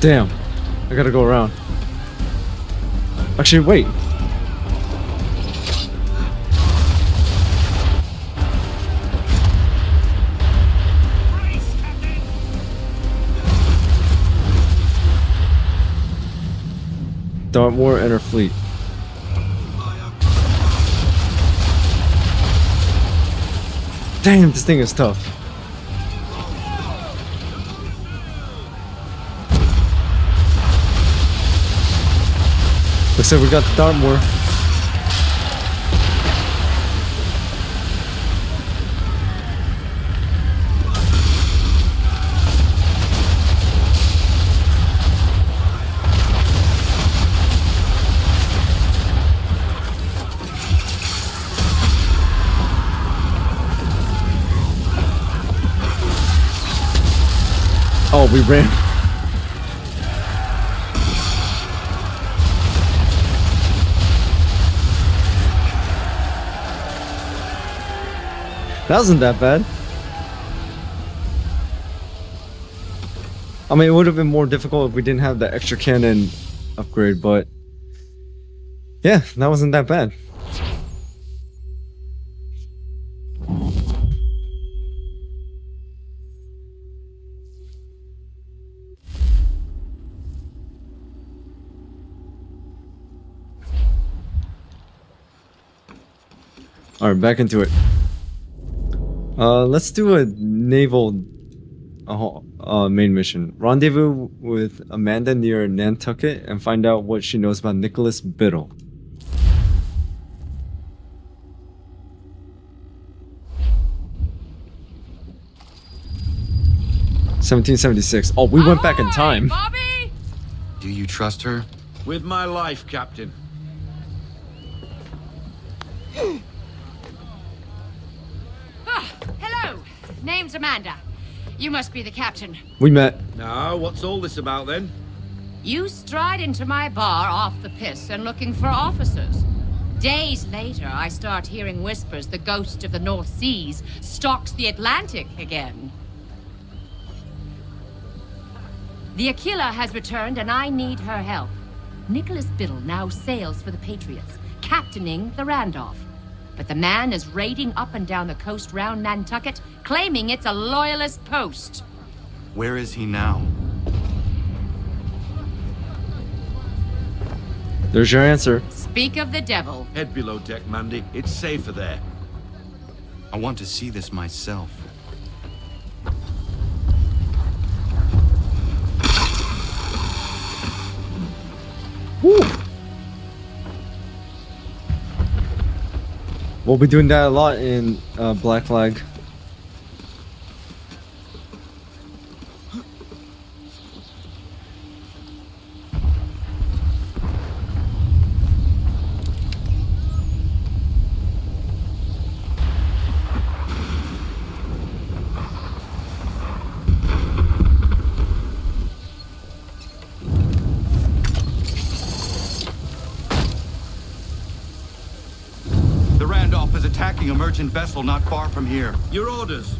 Damn, I gotta go around. Actually, wait. Dartmoor and her fleet. Damn, this thing is tough. Looks like we got the Dartmoor. Oh, we ran. That wasn't that bad. I mean, it would have been more difficult if we didn't have the extra cannon upgrade, but yeah, that wasn't that bad. Alright, back into it. Let's do a naval main mission. Rendezvous with Amanda near Nantucket and find out what she knows about Nicholas Biddle. (1776). Oh, we went back in time. Bobby! Do you trust her? With my life, Captain. Hello, name's Amanda. You must be the captain. We met. Now, what's all this about then? You stride into my bar off the piss and looking for officers. Days later, I start hearing whispers the ghost of the North Seas stalks the Atlantic again. The AQUILA has returned and I need her help. Nicholas Biddle now sails for the Patriots, captaining the Randolph. But the man is raiding up and down the coast round Nantucket, claiming it's a loyalist post. Where is he now? There's your answer. Speak of the devil. Head below deck, Mandy. It's safer there. I want to see this myself. Woo. We'll be doing that a lot in Black Flag. Attacking a merchant vessel not far from here. Your orders.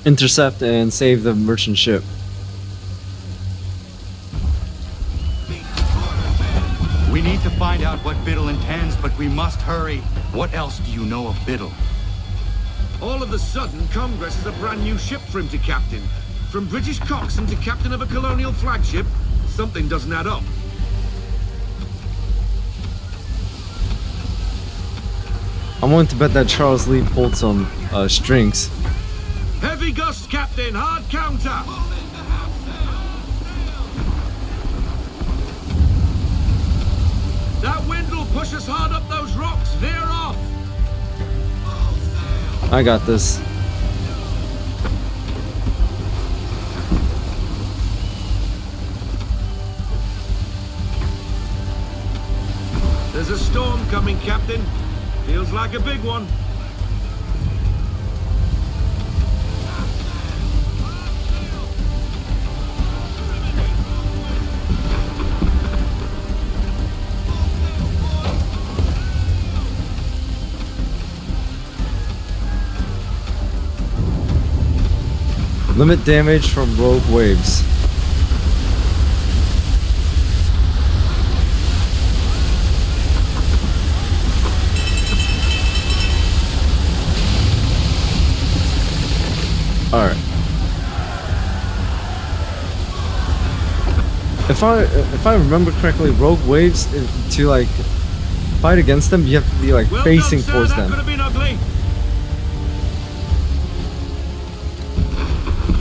Intercept and save the merchant ship. We need to find out what Biddle intends, but we must hurry. What else do you know of Biddle? All of a sudden, Congress has a brand new ship for him to captain. From British coxswain to captain of a colonial flagship, something doesn't add up. I'm willing to bet that Charles Lee pulled some strings. Heavy gusts, Captain. Hard counter. That wind will push us hard up those rocks. Veer off. I got this. There's a storm coming, Captain. Feels like a big one. Limit damage from rogue waves. Alright. If I remember correctly, rogue waves to like fight against them, you have to be like Well facing done, sir. towards That them. could have been ugly.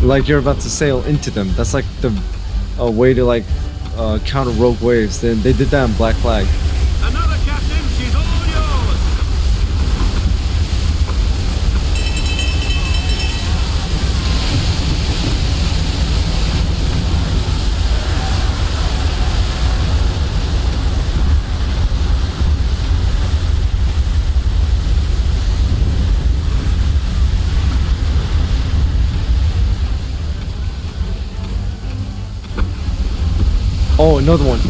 Like you're about to sail into them. That's like the way to like counter rogue waves. Then they did that in Black Flag. Another captain, she's all yours. Oh, another one.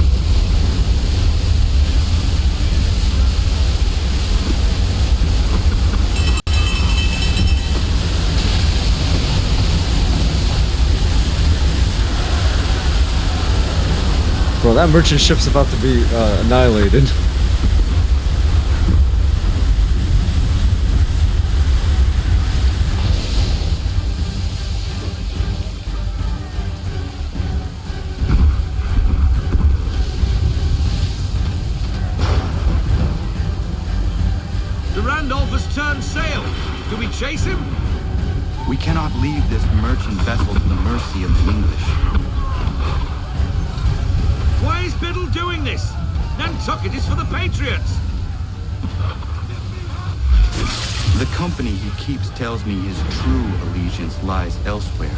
Bro, that merchant ship's about to be annihilated. The Randolph has turned sail. Do we chase him? We cannot leave this merchant vessel to the mercy of the English. Why is Biddle doing this? Nantucket is for the Patriots. The company he keeps tells me his true allegiance lies elsewhere.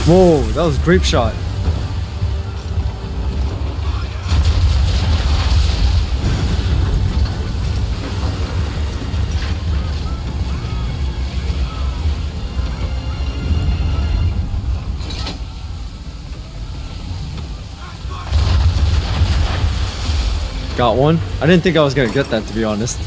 Whoa, that was a grape shot. Got one. I didn't think I was gonna get that, to be honest.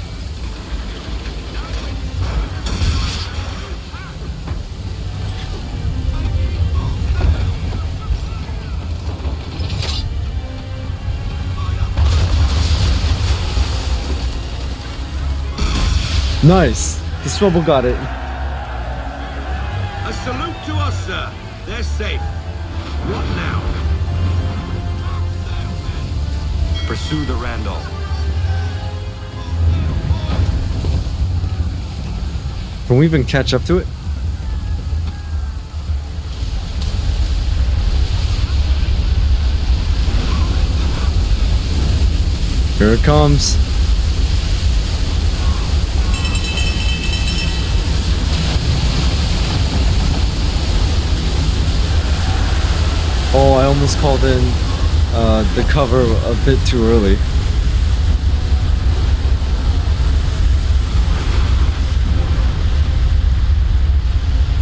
Nice. The Swubble got it. A salute to us, sir. They're safe. What now? Pursue the Randolph. Can we even catch up to it? Here it comes. Oh, I almost called in the cover a bit too early.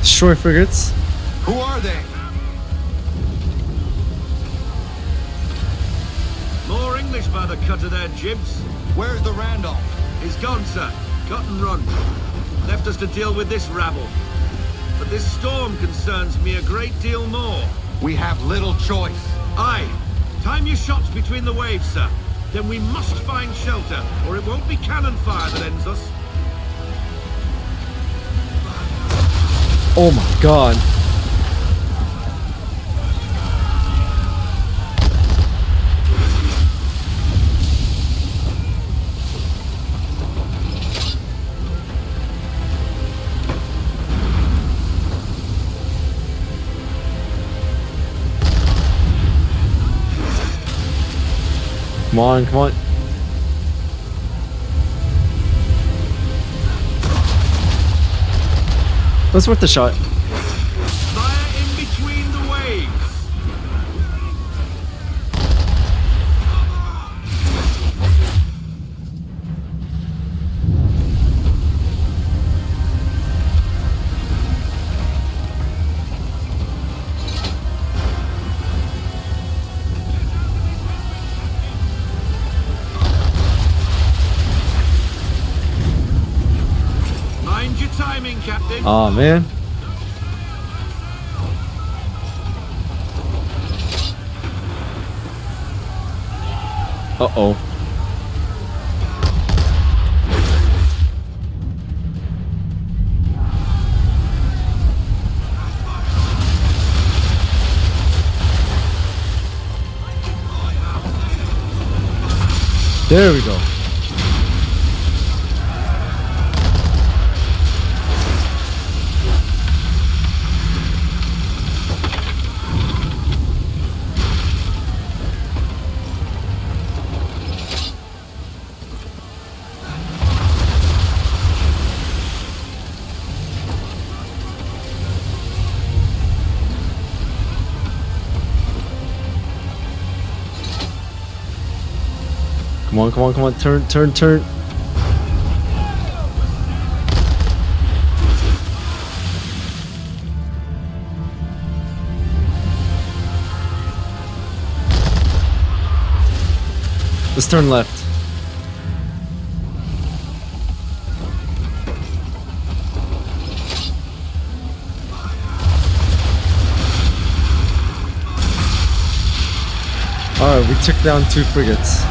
Destroy frigates. Who are they? More English by the cut of their jibs. Where's the Randolph? He's gone, sir. Cut and run. Left us to deal with this rabble. But this storm concerns me a great deal more. We have little choice. Aye. Time your shots between the waves, sir. Then we must find shelter, or it won't be cannon fire that ends us. Oh my god. Come on, come on. That's worth the shot. Fire in between the waves. Mind your timing, Captain. Aw, man. Uh-oh. There we go. Come on, come on, come on. Turn, turn, turn. Let's turn left. Alright, we took down 2 frigates.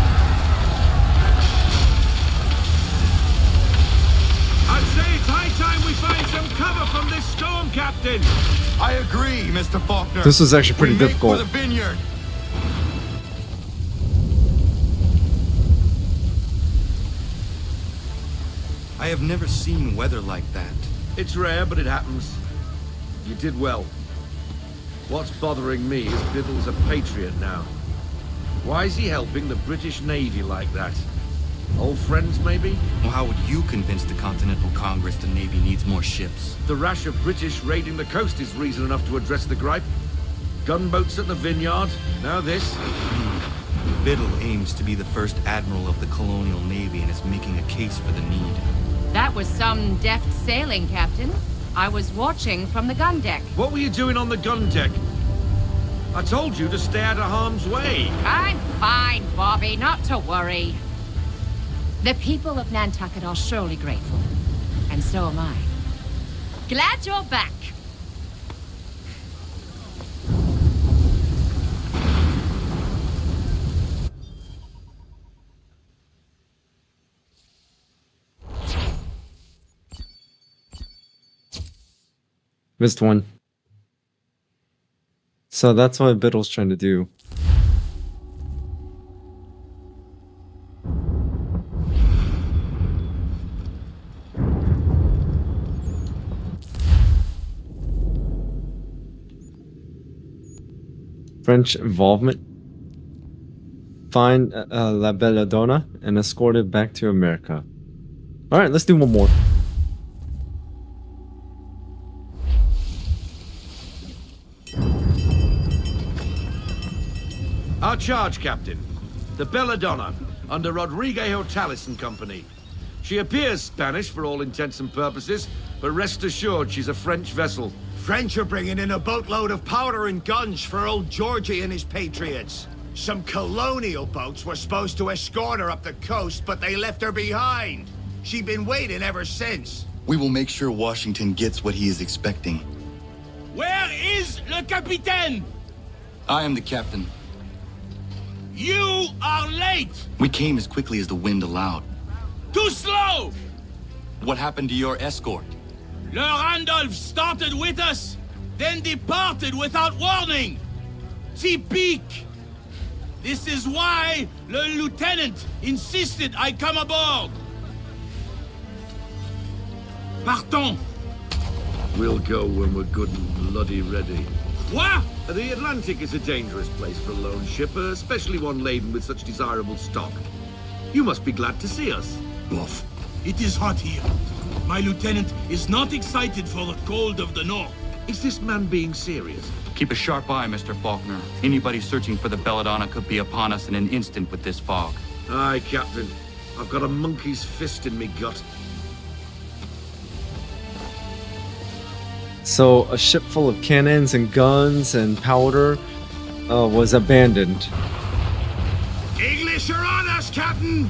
I'd say it's high time we find some cover from this storm, Captain. I agree, Mr. Faulkner. This was actually pretty we make difficult. for the vineyard. I have never seen weather like that. It's rare, but it happens. You did well. What's bothering me is Biddle's a patriot now. Why is he helping the British Navy like that? Old friends, maybe? Well, how would you convince the Continental Congress the Navy needs more ships? The rash of British raiding the coast is reason enough to address the gripe. Gunboats at the vineyard, now this. Biddle aims to be the first admiral of the colonial navy and is making a case for the need. That was some deft sailing, Captain. I was watching from the gun deck. What were you doing on the gun deck? I told you to stay out of harm's way. I'm fine, Bobby, not to worry. The people of Nantucket are surely grateful. And so am I. Glad you're back. Missed one. So that's what Biddle's trying to do. French involvement. Find La Belladonna and escort it back to America. Alright, let's do one more. Our charge, Captain. The Belladonna, under Rodrigue Hortalis and Company. She appears Spanish for all intents and purposes, but rest assured she's a French vessel. French are bringing in a boatload of powder and guns for old Georgie and his patriots. Some colonial boats were supposed to escort her up the coast, but they left her behind. She's been waiting ever since. We will make sure Washington gets what he is expecting. Where is le capitaine? I am the captain. You are late! We came as quickly as the wind allowed. Too slow! What happened to your escort? Le Randolph started with us, then departed without warning. Typique! This is why le lieutenant insisted I come aboard. Partons! We'll go when we're good and bloody ready. What? The Atlantic is a dangerous place for a lone ship, especially one laden with such desirable stock. You must be glad to see us. Off. It is hot here. My lieutenant is not excited for the cold of the north. Is this man being serious? Keep a sharp eye, Mr. Faulkner. Anybody searching for the Belladonna could be upon us in an instant with this fog. Aye, Captain. I've got a monkey's fist in me gut. So a ship full of cannons and guns and powder was abandoned. English are on us, Captain!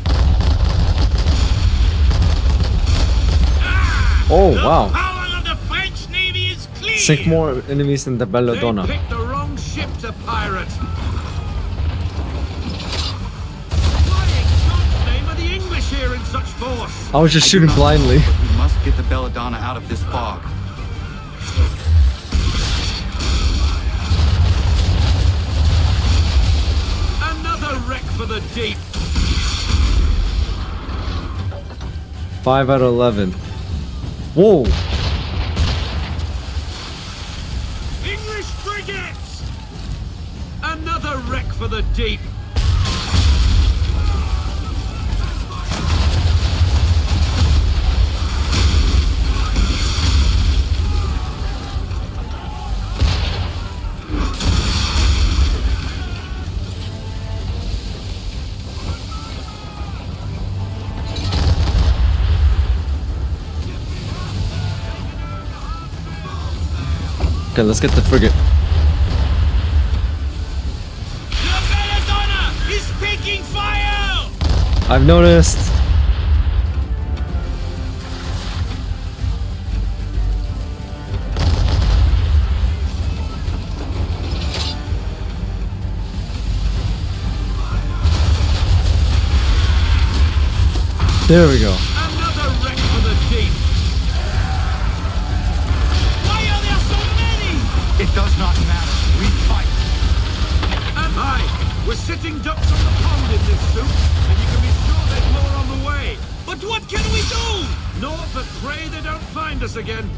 Oh wow! Power of the French Navy is clear. Sink more enemies than the Belladonna. They picked the wrong ship to pirate. Why in God's name are the English here in such force? I was just shooting blindly. We must get the Belladonna out of this fog. Another wreck for the deep. 5 out of 11. Whoa! English frigates! Another wreck for the deep. Okay, let's get the frigate. The Belladonna is taking fire! I've noticed. There we go. Another wreck for the deep. Why are there so many? It does not matter. We fight. And hi, we're sitting ducks on the pond in this soup, and you can be sure there's more on the way. But what can we do? Naught but pray they don't find us again.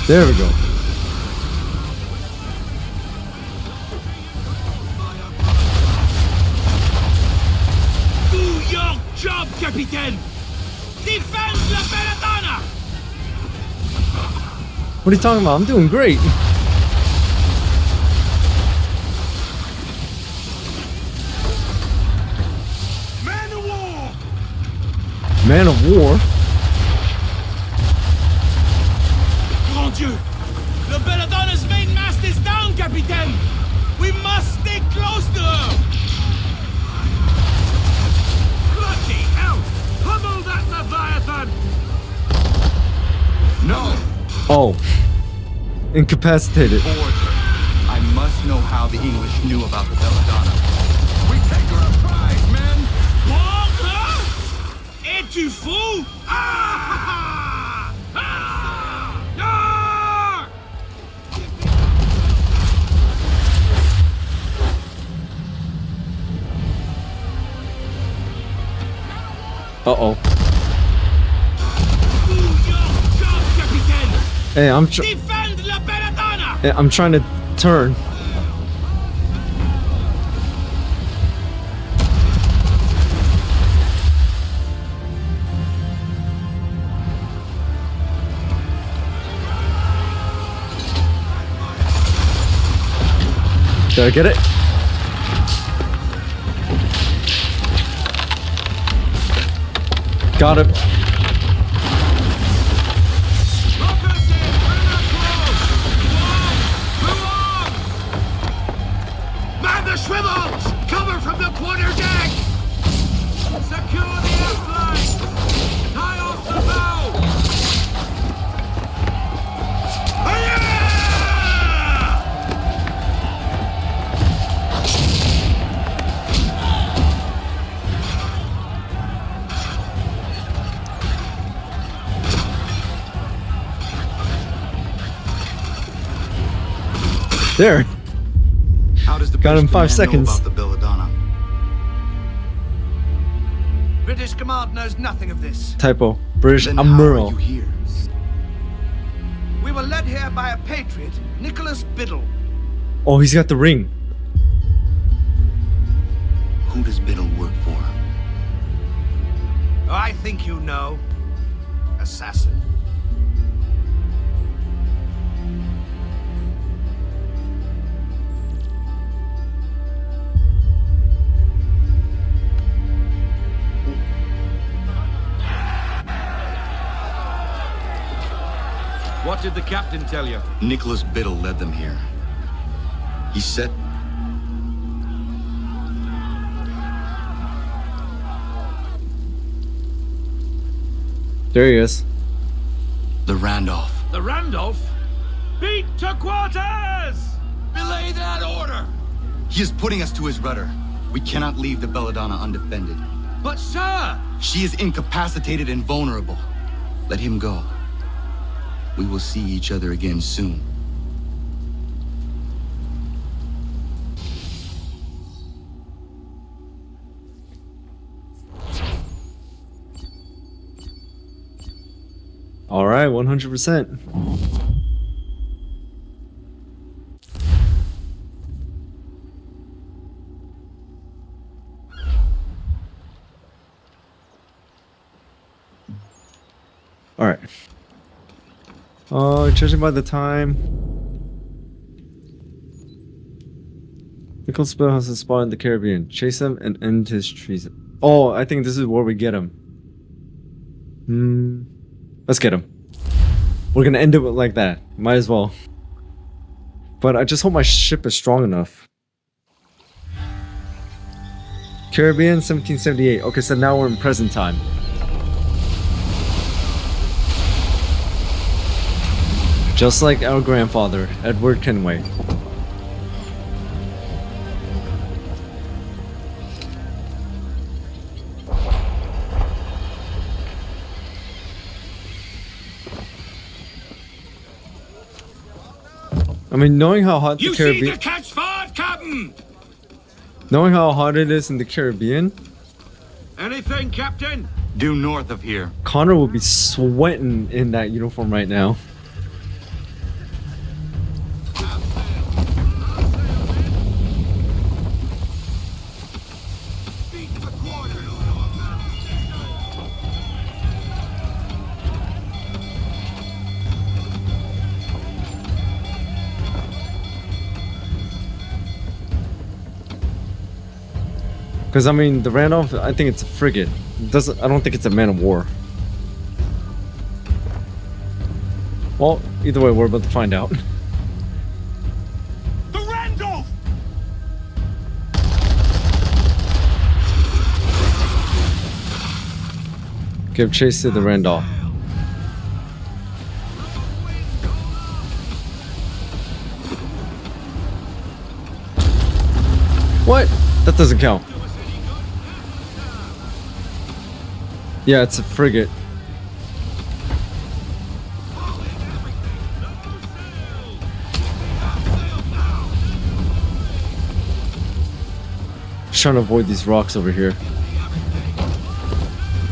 There we go. Do your job, Capitaine! Defend La Belladonna! What are you talking about? I'm doing great. Man of war! Man of War? Mon Dieu! The Belladonna's main mast is down, Capitaine! We must stay close to her! Bloody hell! Pummel that Leviathan! No! Oh. Incapacitated. Board her. I must know how the English knew about the Belladonna. We take her a prize, men! Board her? Es-tu fou? Ah! Ah! Ah! Uh-oh. Do your job, Capitaine! Hey, Defend La Belladonna! Hey, I'm trying to turn. Did I get it? Got it. Man the swivels! Cover from the quarter deck! Secure the F-line! Tie off the bow! There. How does the Got him British 5 command know seconds. about the Belladonna? British command knows nothing of this. Typo. British Then Admiral. how are you here? We were led here by a patriot, Nicholas Biddle. Oh, he's got the ring. Who does Biddle work for? I think you know. Assassin. What did the captain tell you? Nicholas Biddle led them here. He said... There he is. The Randolph. The Randolph? Beat to quarters! Belay that order! He is putting us to his rudder. We cannot leave the Belladonna undefended. But sir! She is incapacitated and vulnerable. Let him go. We will see each other again soon. All right, 100%. All right. Judging by the time, Nicholas Bill has a spot in the Caribbean. Chase him and end his treason. Oh, I think this is where we get him. Let's get him. We're gonna end it like that. Might as well. But I just hope my ship is strong enough. Caribbean, 1778. Okay, so now we're in present time. Just like our grandfather, Edward Kenway. I mean, knowing how hot the Caribbean... You see the catch fire, Captain! Knowing how hot it is in the Caribbean... Anything, Captain? Due north of here. Connor will be sweating in that uniform right now. Because I mean, the Randolph, I think it's a frigate. I don't think it's a man of war. Well, either way, we're about to find out. The Randolph! Give chase to the Randolph. What? That doesn't count. Yeah, it's a frigate. Just trying to avoid these rocks over here.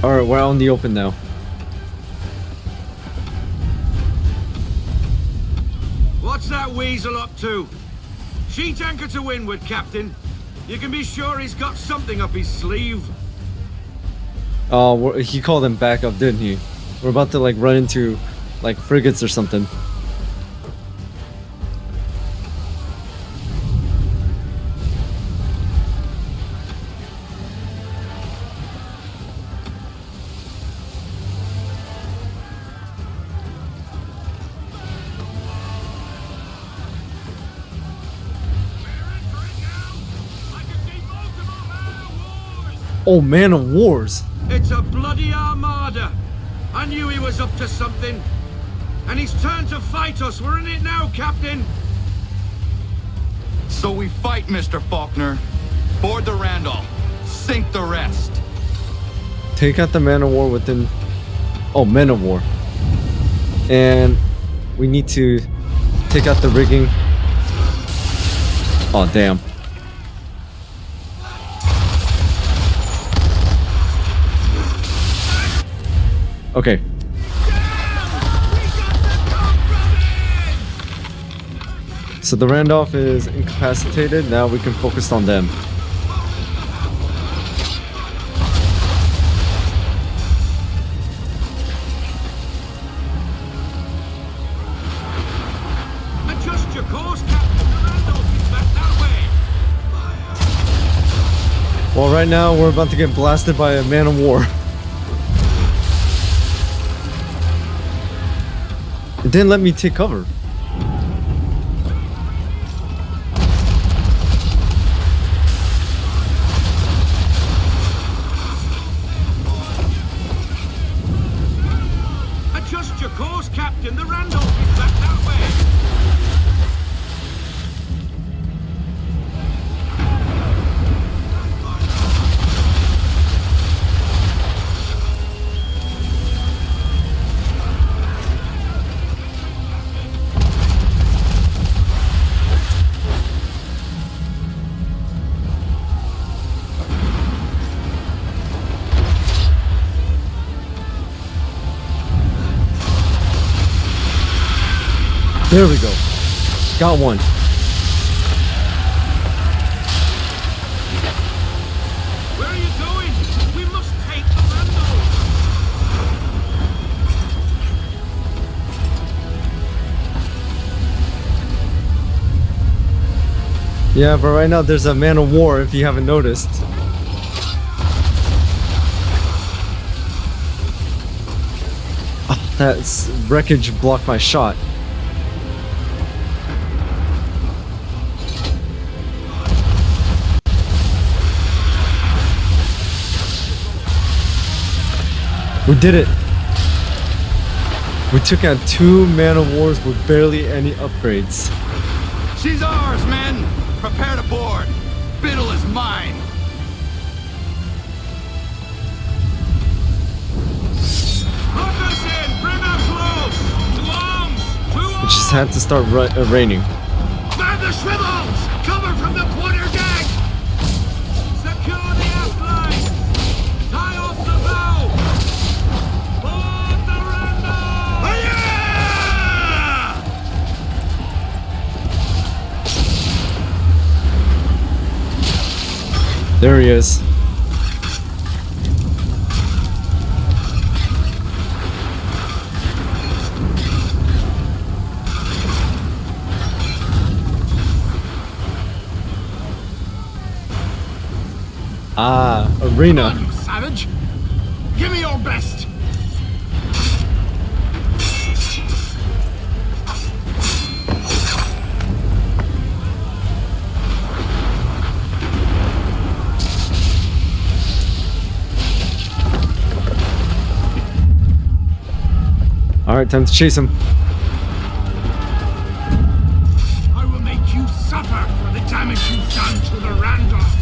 Alright, we're out in the open now. What's that weasel up to? Sheet anchor to windward, Captain. You can be sure he's got something up his sleeve. Oh, he called him back up, didn't he? We're about to like run into like frigates or something. Oh, man of wars. It's a bloody armada. I knew he was up to something. And he's turned to fight us. We're in it now, Captain. So we fight, Mr. Faulkner. Board the Randolph. Sink the rest. Take out the man of war within... Oh, men of war. And we need to take out the rigging. Oh, damn. Okay. So the Randolph is incapacitated. Now we can focus on them. Adjust your course, Captain. The Randolph is back that way. Well, right now we're about to get blasted by a man of war. It didn't let me take cover. Adjust your course, Captain. The Randolph is back that way. There we go. Got one. Where are you going? We must take the Randall. Yeah, but right now there's a man of war if you haven't noticed. Oh, that wreckage blocked my shot. We did it! We took out 2 man of wars with barely any upgrades. She's ours, men! Prepare to board! Biddle is mine! Lock us in! Bring her close! To arms! To It just had to start raining. Man the swivels! Cover from the quarter deck! Secure the aft line! Tie off the bow! Board the Randall! There he is. Ah, arena. Come on, you savage! Give me your best! Alright, time to chase him. I will make you suffer for the damage you've done to the Randolph!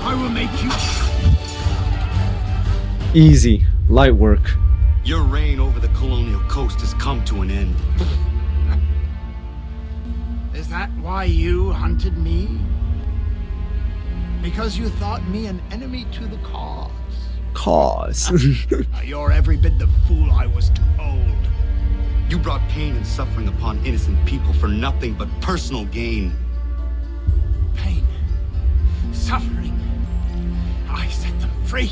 I will make you... Easy. Light work. Your reign over the colonial coast has come to an end. Is that why you hunted me? Because you thought me an enemy to the cause? Cause. You're every bit the fool I was told. You brought pain and suffering upon innocent people for nothing but personal gain. Pain. Suffering. I set them free.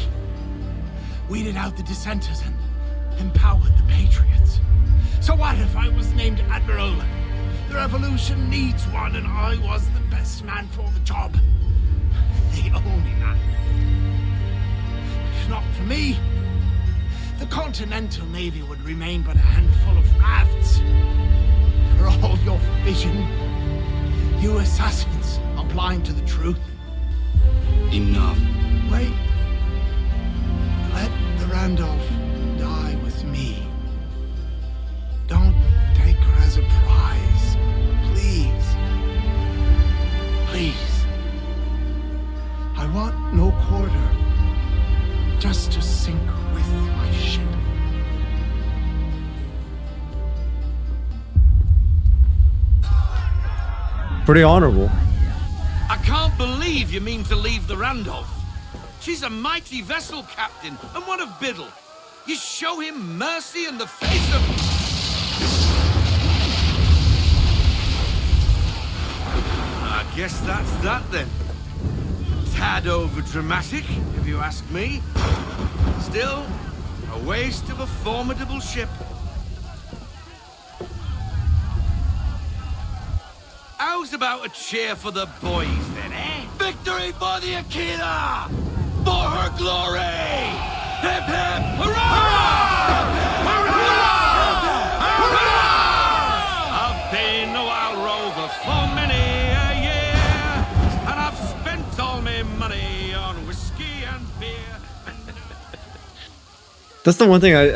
Weeded out the dissenters and empowered the patriots. So what if I was named Admiral? The revolution needs one and I was the best man for the job. The only man. If not for me, the Continental Navy would remain but a handful of rafts. For all your vision, you assassins are blind to the truth. Enough. Wait. Let the Randolph die with me. Don't take her as a prize. Please. Please. I want no quarter. Just to sink with my ship. Pretty honorable. I can't believe you mean to leave the Randolph. She's a mighty vessel, Captain, and one of Biddle. You show him mercy in the face of... I guess that's that then. Tad over dramatic, if you ask me. Still, a waste of a formidable ship. How's about a cheer for the boys then, eh? Victory for the AQUILA! For her glory! Hip hip hurrah! Hurrah! Hurrah! I've been a wild rover for many a year, and I've spent all my money on whiskey and beer. That's the one thing I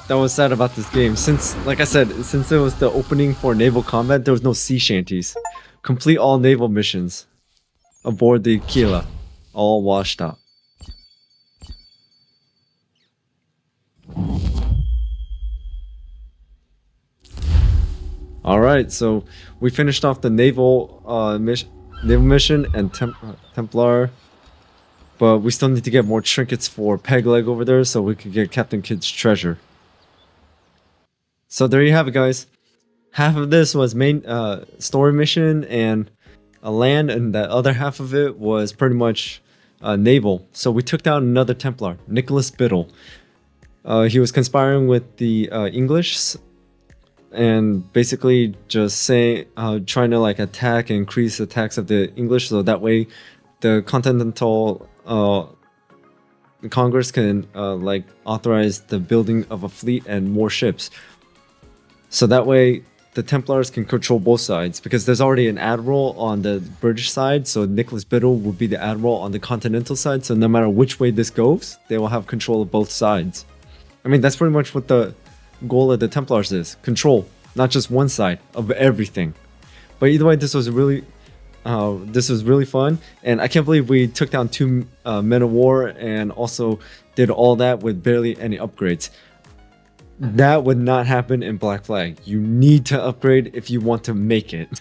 that was sad about this game. Since, like I said, since it was the opening for naval combat, there was no sea shanties. Complete all naval missions aboard the AQUILA, all washed out. All right, so we finished off the naval mission and Templar But we still need to get more trinkets for Peg Leg over there so we can get Captain Kidd's treasure. So there you have it, guys. Half of this was main story mission and a land, and the other half of it was pretty much naval. So we took down another Templar, Nicholas Biddle. He was conspiring with the English and basically just saying, trying to like attack and increase attacks of the English, so that way the Continental Congress can like authorize the building of a fleet and more ships. So that way the Templars can control both sides, because there's already an admiral on the British side, so Nicholas Biddle will be the admiral on the continental side, so no matter which way this goes, they will have control of both sides. I mean, that's pretty much what the goal of the Templars is. Control, not just one side of everything. But either way, this was really fun, and I can't believe we took down 2 men of war and also did all that with barely any upgrades. That would not happen in Black Flag. You need to upgrade if you want to make it.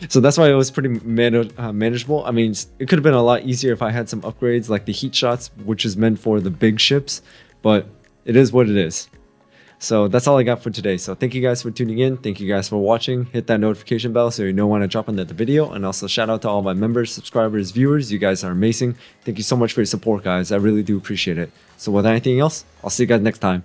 So that's why it was pretty manageable. I mean, it could have been a lot easier if I had some upgrades like the heat shots, which is meant for the big ships, but it is what it is. So that's all I got for today. So thank you guys for tuning in. Thank you guys for watching. Hit that notification bell so you know when I drop another video. And also shout out to all my members, subscribers, viewers. You guys are amazing. Thank you so much for your support, guys. I really do appreciate it. So without anything else, I'll see you guys next time.